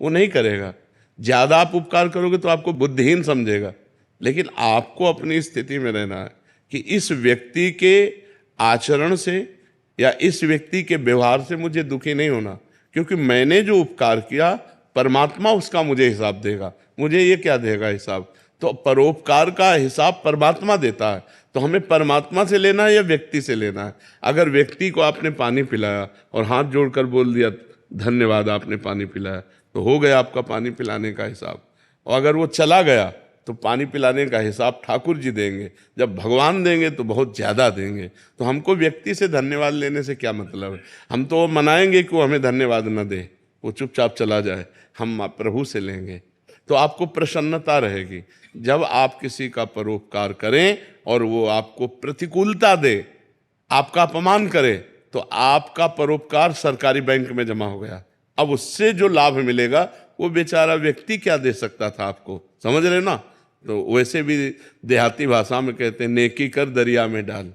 वो नहीं करेगा। ज़्यादा आप उपकार करोगे तो आपको बुद्धिहीन समझेगा। लेकिन आपको अपनी स्थिति में रहना है कि इस व्यक्ति के आचरण से या इस व्यक्ति के व्यवहार से मुझे दुखी नहीं होना, क्योंकि मैंने जो उपकार किया परमात्मा उसका मुझे हिसाब देगा। मुझे ये क्या देगा हिसाब? तो परोपकार का हिसाब परमात्मा देता है। तो हमें परमात्मा से लेना है या व्यक्ति से लेना है? अगर व्यक्ति को आपने पानी पिलाया और हाथ जोड़कर बोल दिया धन्यवाद आपने पानी पिलाया, तो हो गया आपका पानी पिलाने का हिसाब। और अगर वो चला गया तो पानी पिलाने का हिसाब ठाकुर जी देंगे। जब भगवान देंगे तो बहुत ज़्यादा देंगे। तो हमको व्यक्ति से धन्यवाद लेने से क्या मतलब है? हम तो मनाएंगे कि वो हमें धन्यवाद न दे, वो चुपचाप चला जाए। हम प्रभु से लेंगे तो आपको प्रसन्नता रहेगी। जब आप किसी का परोपकार करें और वो आपको प्रतिकूलता दे, आपका अपमान करे, तो आपका परोपकार सरकारी बैंक में जमा हो गया। अब उससे जो लाभ मिलेगा वो बेचारा व्यक्ति क्या दे सकता था आपको? समझ रहे ना? तो वैसे भी देहाती भाषा में कहते हैं नेकी कर दरिया में डाल।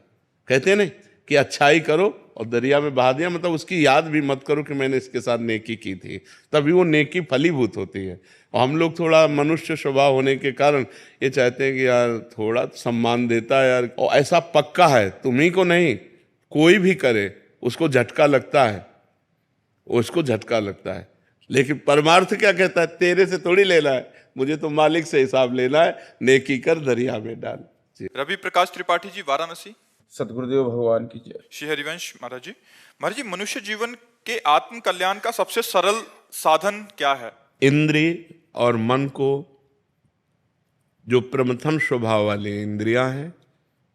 कहते हैं नहीं कि अच्छाई करो और दरिया में बहा दिया, मतलब उसकी याद भी मत करो कि मैंने इसके साथ नेकी की थी, तभी वो नेकी फलीभूत होती है। और हम लोग थोड़ा मनुष्य स्वभाव होने के कारण ये चाहते हैं कि यार थोड़ा सम्मान देता है यार, और ऐसा पक्का है तुम्ही को नहीं, कोई भी करे उसको झटका लगता है, उसको झटका लगता है। लेकिन परमार्थ क्या कहता है? तेरे से थोड़ी लेना है, मुझे तो मालिक से हिसाब लेना है, नेकी कर दरिया में डाल। रवि प्रकाश त्रिपाठी जी वाराणसी। सतगुरुदेव भगवान की जय। श्री हरिवंश महाराज जी। महाराज जी, मनुष्य जीवन के आत्म कल्याण का सबसे सरल साधन क्या है? इंद्रिय और मन को, जो प्रमथन स्वभाव वाली इंद्रियां हैं,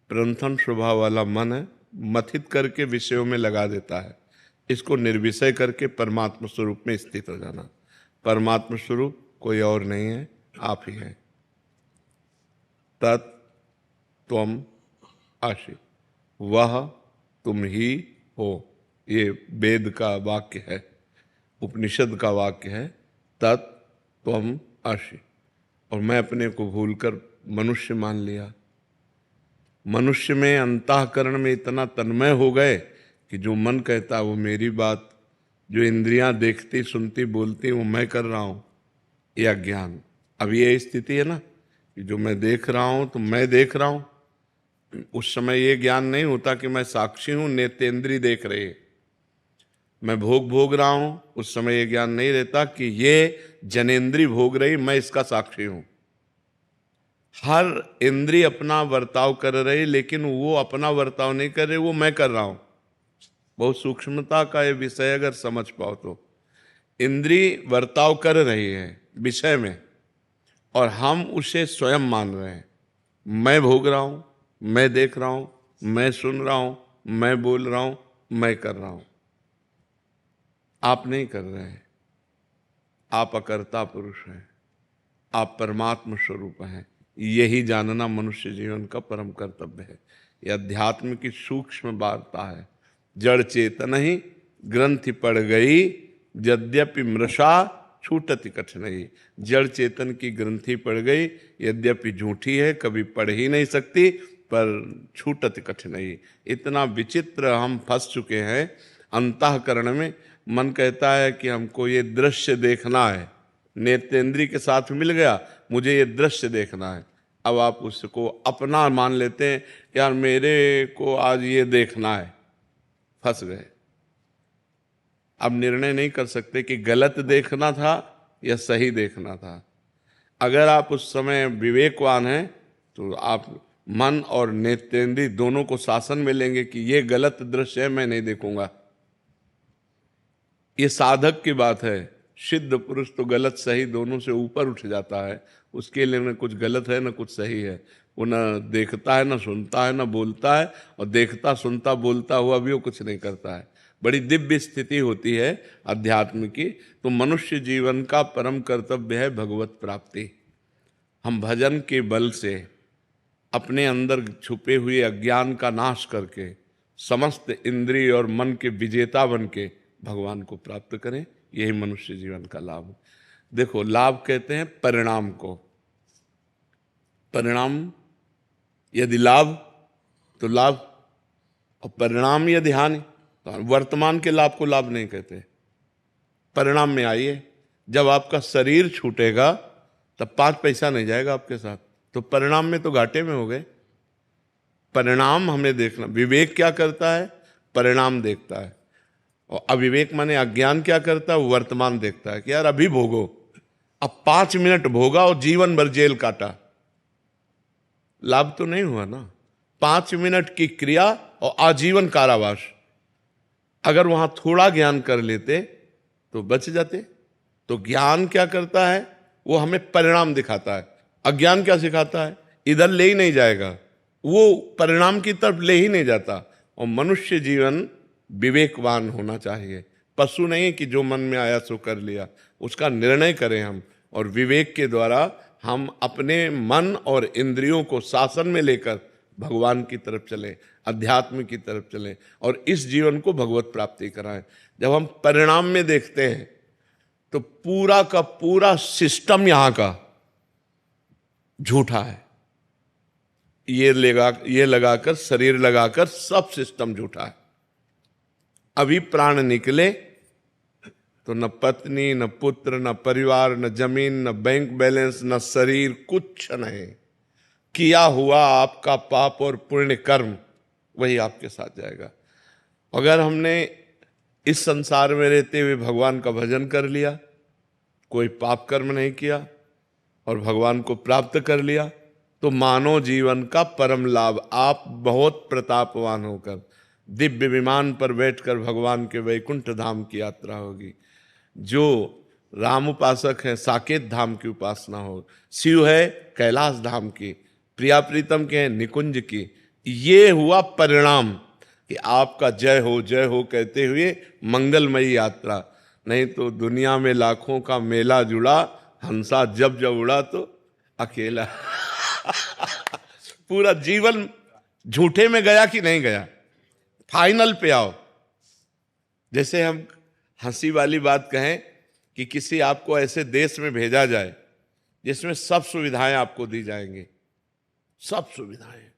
प्रमथन स्वभाव वाला मन है, मथित करके विषयों में लगा देता है। इसको निर्विषय करके परमात्मा स्वरूप में स्थित हो जाना। परमात्मा स्वरूप कोई और नहीं है, आप ही हैं। तत् त्वम आसि, वह तुम ही हो। ये वेद का वाक्य है, उपनिषद का वाक्य है, तत् त्वम आसि। और मैं अपने को भूलकर मनुष्य मान लिया। मनुष्य में अंतःकरण में इतना तन्मय हो गए कि जो मन कहता वो मेरी बात, जो इंद्रियां देखती सुनती बोलती वो मैं कर रहा हूँ, यह अज्ञान। अब ये स्थिति है ना कि जो मैं देख रहा हूँ तो मैं देख रहा हूँ। उस समय ये ज्ञान नहीं होता कि मैं साक्षी हूँ, नेत्रेंद्रिय देख रहे, मैं भोग रहा हूँ। उस समय ये ज्ञान नहीं रहता कि ये जनेंद्रिय भोग रही, मैं इसका साक्षी हूँ। हर इंद्रिय अपना बर्ताव कर रही, लेकिन वो अपना बर्ताव नहीं कर रहे, वो मैं कर रहा हूं। बहुत सूक्ष्मता का ये विषय अगर समझ पाओ तो इंद्रिय बर्ताव कर रही है विषय में, और हम उसे स्वयं मान रहे हैं। मैं भोग रहा हूं, मैं देख रहा हूं, मैं सुन रहा हूं, मैं बोल रहा हूं, मैं कर रहा हूं। आप नहीं कर रहे हैं, आप अकर्ता पुरुष हैं, आप परमात्म स्वरूप हैं। यही जानना मनुष्य जीवन का परम कर्तव्य है। यह अध्यात्म की सूक्ष्म वार्ता है। जड़ चेतन ही ग्रंथि पड़ गई, यद्यपि मृषा छूटति कठिनाई। जड़ चेतन की ग्रंथि पड़ गई, यद्यपि झूठी है, कभी पढ़ ही नहीं सकती, पर छूटति कठिनाई। इतना विचित्र हम फंस चुके हैं अंतःकरण में। मन कहता है कि हमको ये दृश्य देखना है, नेत्रेंद्रिय के साथ मिल गया, मुझे ये दृश्य देखना है। अब आप उसको अपना मान लेते हैं, यार मेरे को आज ये देखना है, फंस गए। अब निर्णय नहीं कर सकते कि गलत देखना था या सही देखना था। अगर आप उस समय विवेकवान हैं तो आप मन और नेत्रेंद्रिय दोनों को शासन में लेंगे कि ये गलत दृश्य है, मैं नहीं देखूंगा। ये साधक की बात है। सिद्ध पुरुष तो गलत सही दोनों से ऊपर उठ जाता है। उसके लिए न कुछ गलत है न कुछ सही है। वो न देखता है, न सुनता है, न बोलता है, और देखता सुनता बोलता हुआ भी वो कुछ नहीं करता है। बड़ी दिव्य स्थिति होती है अध्यात्म की। तो मनुष्य जीवन का परम कर्तव्य है भगवत प्राप्ति। हम भजन के बल से अपने अंदर छुपे हुए अज्ञान का नाश करके समस्त इंद्रिय और मन के विजेता बन के भगवान को प्राप्त करें। यही मनुष्य जीवन का लाभ है। देखो, लाभ कहते हैं परिणाम को। परिणाम यदि लाभ तो लाभ, और परिणाम यदि हानि तो वर्तमान के लाभ को लाभ नहीं कहते। परिणाम में आइए, जब आपका शरीर छूटेगा तब 5 पैसा नहीं जाएगा आपके साथ, तो परिणाम में तो घाटे में हो गए। परिणाम हमें देखना। विवेक क्या करता है? परिणाम देखता है। और अविवेक माने अज्ञान क्या करता है? वर्तमान देखता है कि यार अभी भोगो। अब 5 मिनट भोगा और जीवन भर जेल काटा, लाभ तो नहीं हुआ ना। 5 मिनट की क्रिया और आजीवन कारावास। अगर वहां थोड़ा ज्ञान कर लेते तो बच जाते। तो ज्ञान क्या करता है? वो हमें परिणाम दिखाता है। अज्ञान क्या सिखाता है? इधर ले ही नहीं जाएगा, वो परिणाम की तरफ ले ही नहीं जाता। और मनुष्य जीवन विवेकवान होना चाहिए। पशु नहीं कि जो मन में आया सो कर लिया, उसका निर्णय करें हम। और विवेक के द्वारा हम अपने मन और इंद्रियों को शासन में लेकर भगवान की तरफ चलें, अध्यात्म की तरफ चलें, और इस जीवन को भगवत प्राप्ति कराएं। जब हम परिणाम में देखते हैं तो पूरा का पूरा सिस्टम यहां का झूठा है। ये लगाकर, शरीर लगाकर सब सिस्टम झूठा है। अभी प्राण निकले तो न पत्नी, न पुत्र, न परिवार, न जमीन, न बैंक बैलेंस, न शरीर, कुछ नहीं। किया हुआ आपका पाप और पुण्य कर्म वही आपके साथ जाएगा। अगर हमने इस संसार में रहते हुए भगवान का भजन कर लिया, कोई पाप कर्म नहीं किया और भगवान को प्राप्त कर लिया, तो मानव जीवन का परम लाभ। आप बहुत प्रतापवान होकर दिव्य विमान पर बैठकर भगवान के वैकुंठ धाम की यात्रा होगी। जो राम उपासक है साकेत धाम की उपासना हो, शिव है कैलाश धाम की, प्रिया प्रीतम के हैं निकुंज की। ये हुआ परिणाम कि आपका जय हो कहते हुए मंगलमयी यात्रा। नहीं तो दुनिया में लाखों का मेला जुड़ा, हंसा जब जब उड़ा तो अकेला। पूरा जीवन झूठे में गया कि नहीं गया? फाइनल पे आओ। जैसे हम हंसी वाली बात कहें कि किसी आपको ऐसे देश में भेजा जाए जिसमें सब सुविधाएं आपको दी जाएंगी, सब सुविधाएं,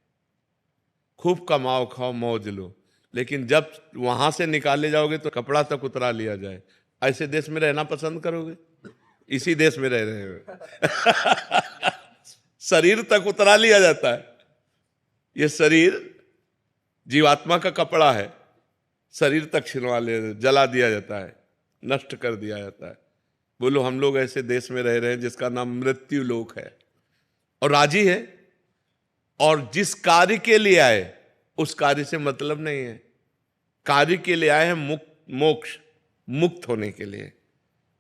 खूब कमाओ खाओ मौज लो, लेकिन जब वहां से निकाले जाओगे तो कपड़ा तक उतरा लिया जाए, ऐसे देश में रहना पसंद करोगे? इसी देश में रह रहे हो। शरीर तक उतरा लिया जाता है। ये शरीर जीवात्मा का कपड़ा है, शरीर तक छिलवा ले, जला दिया जाता है, नष्ट कर दिया जाता है। बोलो हम लोग ऐसे देश में रह रहे हैं जिसका नाम मृत्यु लोक है। और राजी है, और जिस कार्य के लिए आए उस कार्य से मतलब नहीं है। कार्य के लिए आए हैं मोक्ष, मुक्त होने के लिए,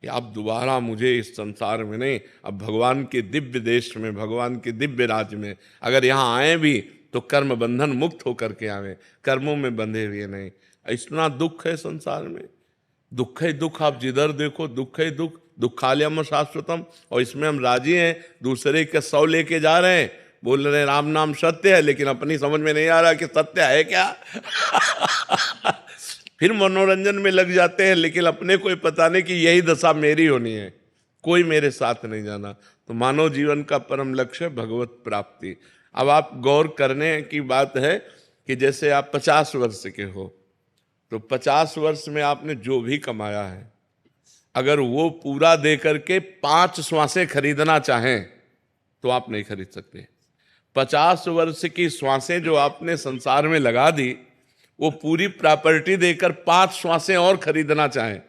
कि अब दोबारा मुझे इस संसार में नहीं, अब भगवान के दिव्य देश में, भगवान के दिव्य राज्य में अगर यहाँ आए भी तो कर्म बंधन मुक्त होकर के आवे, कर्मों में बंधे हुए नहीं। इतना दुख है संसार में, दुख ही दुख, आप जिधर देखो दुख ही दुख, दुखालयम शाश्वतम। और इसमें हम राजी हैं, दूसरे के 100 लेके जा रहे हैं, बोल रहे हैं राम नाम सत्य है, लेकिन अपनी समझ में नहीं आ रहा कि सत्य है क्या। फिर मनोरंजन में लग जाते हैं, लेकिन अपने को पता नहीं कि यही दशा मेरी होनी है, कोई मेरे साथ नहीं जाना। तो मानव जीवन का परम लक्ष्य है भगवत प्राप्ति। अब आप गौर करने की बात है कि जैसे आप 50 वर्ष के हो, तो 50 वर्ष में आपने जो भी कमाया है, अगर वो पूरा दे करके 5 श्वासें खरीदना चाहें तो आप नहीं खरीद सकते। 50 वर्ष की श्वासें जो आपने संसार में लगा दी, वो पूरी प्रॉपर्टी देकर 5 श्वासें और खरीदना चाहें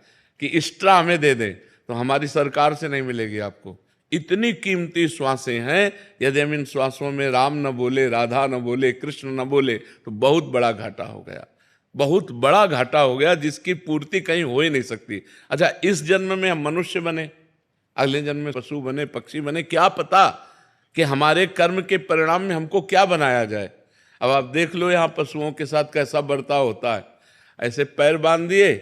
कि एक्स्ट्रा हमें दे दें, तो हमारी सरकार से नहीं मिलेगी आपको। इतनी कीमती श्वासें हैं, यदि हम इन श्वासों में राम न बोले, राधा न बोले, कृष्ण न बोले, तो बहुत बड़ा घाटा हो गया, बहुत बड़ा घाटा हो गया, जिसकी पूर्ति कहीं हो ही नहीं सकती। अच्छा, इस जन्म में हम मनुष्य बने, अगले जन्म में पशु बने, पक्षी बने, क्या पता कि हमारे कर्म के परिणाम में हमको क्या बनाया जाए। अब आप देख लो यहाँ पशुओं के साथ कैसा बर्ताव होता है। ऐसे पैर बांध दिए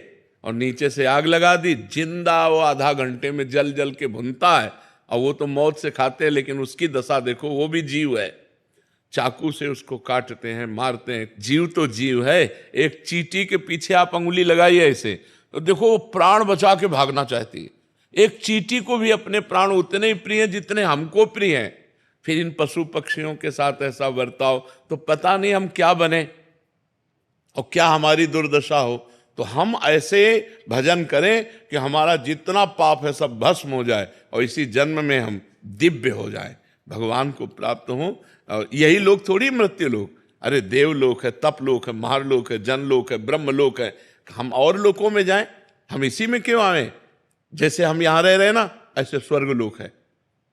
और नीचे से आग लगा दी, जिंदा वो आधा घंटे में जल जल के भुनता है, और वो तो मौत से खाते हैं, लेकिन उसकी दशा देखो, वो भी जीव है, चाकू से उसको काटते हैं, मारते हैं। जीव तो जीव है। एक चींटी के पीछे आप अंगुली लगाइए ऐसे, तो देखो वो प्राण बचा के भागना चाहती है। एक चींटी को भी अपने प्राण उतने ही प्रिय हैं जितने हमको प्रिय हैं। फिर इन पशु पक्षियों के साथ ऐसा बर्ताव, तो पता नहीं हम क्या बने और क्या हमारी दुर्दशा हो। तो हम ऐसे भजन करें कि हमारा जितना पाप है सब भस्म हो जाए, और इसी जन्म में हम दिव्य हो जाए, भगवान को प्राप्त हों। और यही लोग थोड़ी मृत्यु लोग, अरे देवलोक है, तपलोक है, महारलोक है, जनलोक है, ब्रह्मलोक है, हम और लोकों में जाएं, हम इसी में क्यों आए। जैसे हम यहाँ रह रहे ना, ऐसे स्वर्गलोक है,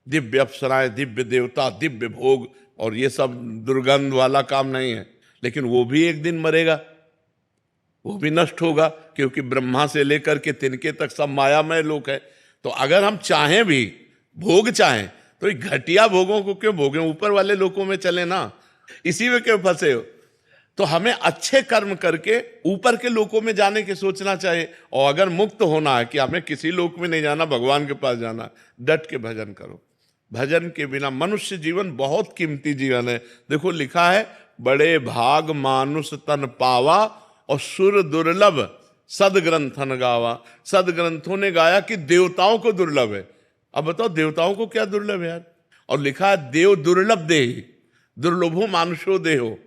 दिव्य अप्सराएं, दिव्य देवता, दिव्य भोग, और ये सब दुर्गंध वाला काम नहीं है। लेकिन वो भी एक दिन मरेगा, वो भी नष्ट होगा, क्योंकि ब्रह्मा से लेकर के तिनके तक सब मायामय लोक है। तो अगर हम चाहें भी, भोग चाहें, तो घटिया भोगों को क्यों भोगें, ऊपर वाले लोकों में चले ना, इसी में क्यों फंसे हो। तो हमें अच्छे कर्म करके ऊपर के लोकों में जाने की सोचना चाहिए। और अगर मुक्त होना है कि हमें किसी लोक में नहीं जाना, भगवान के पास जाना, डट के भजन करो। भजन के बिना मनुष्य जीवन बहुत कीमती जीवन है। देखो लिखा है, बड़े भाग मानुष तन पावा और सुर दुर्लभ सदग्रंथन गावा। सदग्रंथों ने गाया कि देवताओं को दुर्लभ है। अब बताओ देवताओं को क्या दुर्लभ है यार। और लिखा है, देव दुर्लभ देहि दुर्लभो मानुषो देहो।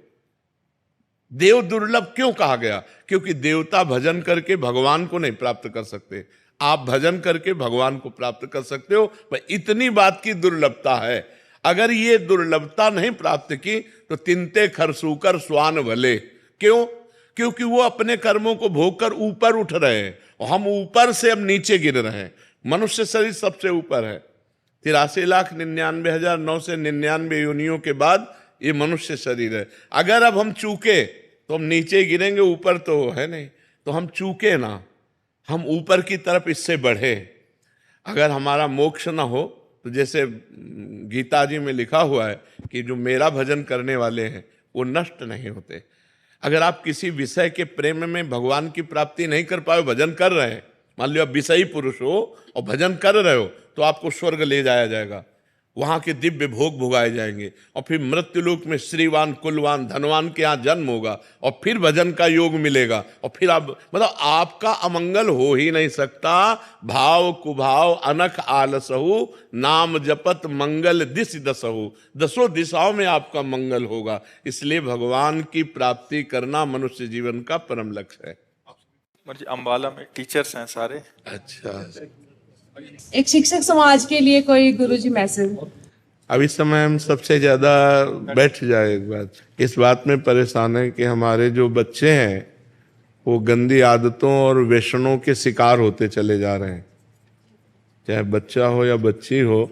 देव दुर्लभ क्यों कहा गया? क्योंकि देवता भजन करके भगवान को नहीं प्राप्त कर सकते, आप भजन करके भगवान को प्राप्त कर सकते हो। पर इतनी बात की दुर्लभता है। अगर ये दुर्लभता नहीं प्राप्त की तो तिनते खरसूकर स्वान भले। क्यों? क्योंकि वो अपने कर्मों को भोग कर ऊपर उठ रहे हैं और हम ऊपर से अब नीचे गिर रहे हैं। मनुष्य शरीर सबसे ऊपर है। 83,99,999 योनियों के बाद ये मनुष्य शरीर है। अगर अब हम चूके तो हम नीचे गिरेंगे, ऊपर तो है नहीं। तो हम चूके ना, हम ऊपर की तरफ इससे बढ़े। अगर हमारा मोक्ष ना हो तो जैसे गीता जी में लिखा हुआ है कि जो मेरा भजन करने वाले हैं वो नष्ट नहीं होते। अगर आप किसी विषय के प्रेम में भगवान की प्राप्ति नहीं कर पाए, भजन कर रहे हैं, मान लो आप विषयी पुरुष हो और भजन कर रहे हो, तो आपको स्वर्ग ले जाया जाएगा, वहां के दिव्य भोग भोगाए जाएंगे और फिर मृत्युलोक में श्रीवान कुलवान धनवान के यहाँ जन्म होगा और फिर भजन का योग मिलेगा और फिर आप मतलब आपका अमंगल हो ही नहीं सकता। भाव कुभाव अनख आलसहु नाम जपत मंगल दिस दसहु। दसों दिशाओं में आपका मंगल होगा। इसलिए भगवान की प्राप्ति करना मनुष्य जीवन का परम लक्ष्य है। अम्बाला में टीचर्स हैं सारे। अच्छा, एक शिक्षक समाज के लिए कोई गुरुजी मैसेज? अब इस समय हम सबसे ज्यादा बैठ जाए एक बात, इस बात में परेशान है कि हमारे जो बच्चे हैं वो गंदी आदतों और व्यसनों के शिकार होते चले जा रहे हैं। चाहे बच्चा हो या बच्ची हो,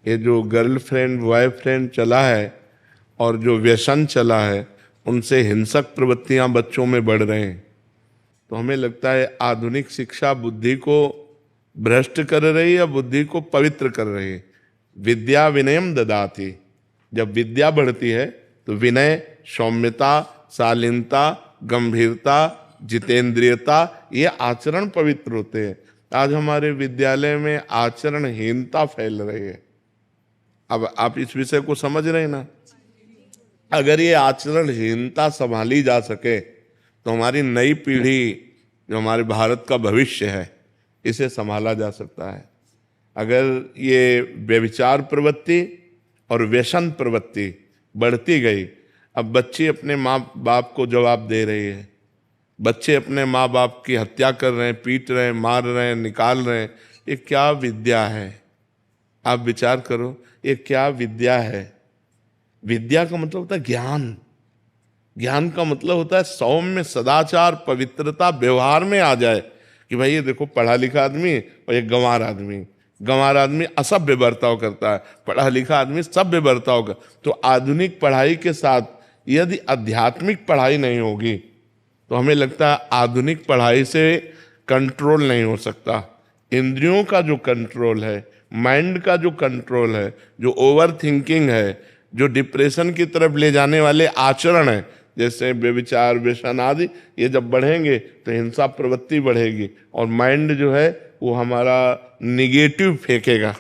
ये जो गर्लफ्रेंड बॉयफ्रेंड चला है और जो व्यसन चला है, उनसे हिंसक प्रवृत्तियां बच्चों में बढ़ रहे हैं। तो हमें लगता है आधुनिक शिक्षा बुद्धि को भ्रष्ट कर रही है या बुद्धि को पवित्र कर रही है। विद्या विनयम ददाति, जब विद्या बढ़ती है तो विनय, सौम्यता, शालीनता, गंभीरता, जितेंद्रियता, ये आचरण पवित्र होते हैं। आज हमारे विद्यालय में आचरणहीनता फैल रही है। अब आप इस विषय को समझ रहे हैं ना। अगर ये आचरणहीनता संभाली जा सके तो हमारी नई पीढ़ी, जो हमारे भारत का भविष्य है, इसे संभाला जा सकता है। अगर ये व्यभिचार प्रवृत्ति और व्यसन प्रवृत्ति बढ़ती गई, अब बच्चे अपने माँ बाप को जवाब दे रही है, बच्चे अपने माँ बाप की हत्या कर रहे हैं, पीट रहे हैं, मार रहे हैं, निकाल रहे हैं। ये क्या विद्या है? आप विचार करो, ये क्या विद्या है? विद्या का मतलब होता है ज्ञान। ज्ञान का मतलब होता है सौम्य, सदाचार, पवित्रता व्यवहार में आ जाए कि भाई ये देखो पढ़ा लिखा आदमी और एक गंवार आदमी। गंवार आदमी असभ्य बर्ताव करता है, पढ़ा लिखा आदमी सभ्य बर्ताव कर। तो आधुनिक पढ़ाई के साथ यदि आध्यात्मिक पढ़ाई नहीं होगी तो हमें लगता है आधुनिक पढ़ाई से कंट्रोल नहीं हो सकता। इंद्रियों का जो कंट्रोल है, माइंड का जो कंट्रोल है, जो ओवर थिंकिंग है, जो डिप्रेशन की तरफ ले जाने वाले आचरण है, जैसे व्यभिचार, व्यसन आदि, ये जब बढ़ेंगे तो हिंसा प्रवृत्ति बढ़ेगी और माइंड जो है वो हमारा निगेटिव फेंकेगा।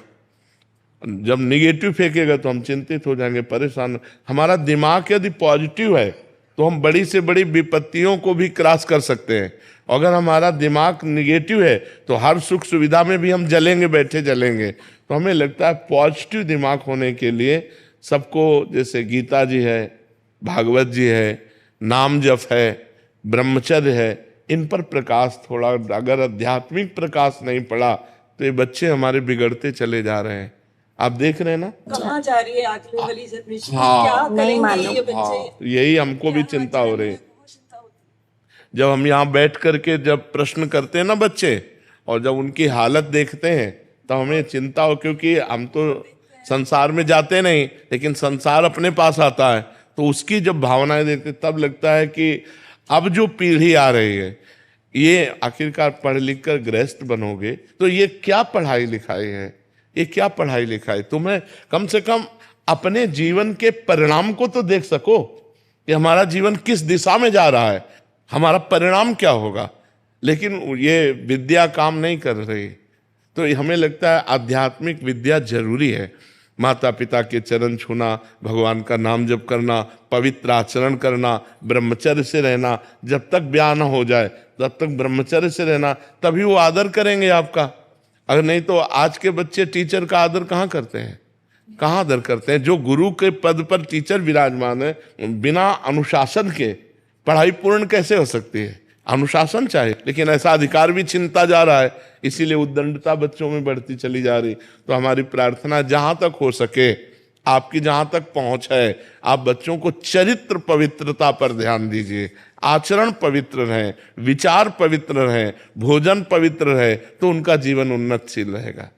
जब निगेटिव फेंकेगा तो हम चिंतित हो जाएंगे, परेशान। हमारा दिमाग यदि पॉजिटिव है तो हम बड़ी से बड़ी विपत्तियों को भी क्रॉस कर सकते हैं। अगर हमारा दिमाग निगेटिव है तो हर सुख सुविधा में भी हम जलेंगे, बैठे जलेंगे। तो हमें लगता है पॉजिटिव दिमाग होने के लिए सबको, जैसे गीता जी है, भागवत जी है, नाम जप है, ब्रह्मचर्य है, इन पर प्रकाश थोड़ा, अगर आध्यात्मिक प्रकाश नहीं पड़ा तो ये बच्चे हमारे बिगड़ते चले जा रहे हैं। आप देख रहे हैं ना कहाँ जा रही है अगली वाली जनरेशन, हाँ, क्या करेंगे ये बच्चे? यही हमको भी चिंता हो रही है। जब हम यहाँ बैठ करके जब प्रश्न करते हैं ना बच्चे, और जब उनकी हालत देखते हैं तो हमें चिंता हो, क्योंकि हम तो संसार में जाते नहीं, लेकिन संसार अपने पास आता है। तो उसकी जब भावनाएं देखते तब लगता है कि अब जो पीढ़ी आ रही है, ये आखिरकार पढ़ लिख कर गृहस्थ बनोगे तो ये क्या पढ़ाई लिखाई है? ये क्या पढ़ाई लिखाई? तुम्हें कम से कम अपने जीवन के परिणाम को तो देख सको कि हमारा जीवन किस दिशा में जा रहा है, हमारा परिणाम क्या होगा। लेकिन ये विद्या काम नहीं कर रही। तो हमें लगता है आध्यात्मिक विद्या जरूरी है। माता पिता के चरण छूना, भगवान का नाम जप करना, पवित्र आचरण करना, ब्रह्मचर्य से रहना, जब तक ब्याह न हो जाए तब तक ब्रह्मचर्य से रहना, तभी वो आदर करेंगे आपका। अगर नहीं तो आज के बच्चे टीचर का आदर कहाँ करते हैं, कहाँ आदर करते हैं? जो गुरु के पद पर टीचर विराजमान है, बिना अनुशासन के पढ़ाई पूर्ण कैसे हो सकती है? अनुशासन चाहिए, लेकिन ऐसा अधिकार भी छीनता जा रहा है, इसीलिए उद्दंडता बच्चों में बढ़ती चली जा रही। तो हमारी प्रार्थना जहां तक हो सके, आपकी जहां तक पहुंच है, आप बच्चों को चरित्र पवित्रता पर ध्यान दीजिए। आचरण पवित्र रहे, विचार पवित्र रहे, भोजन पवित्र रहे, तो उनका जीवन उन्नतशील रहेगा।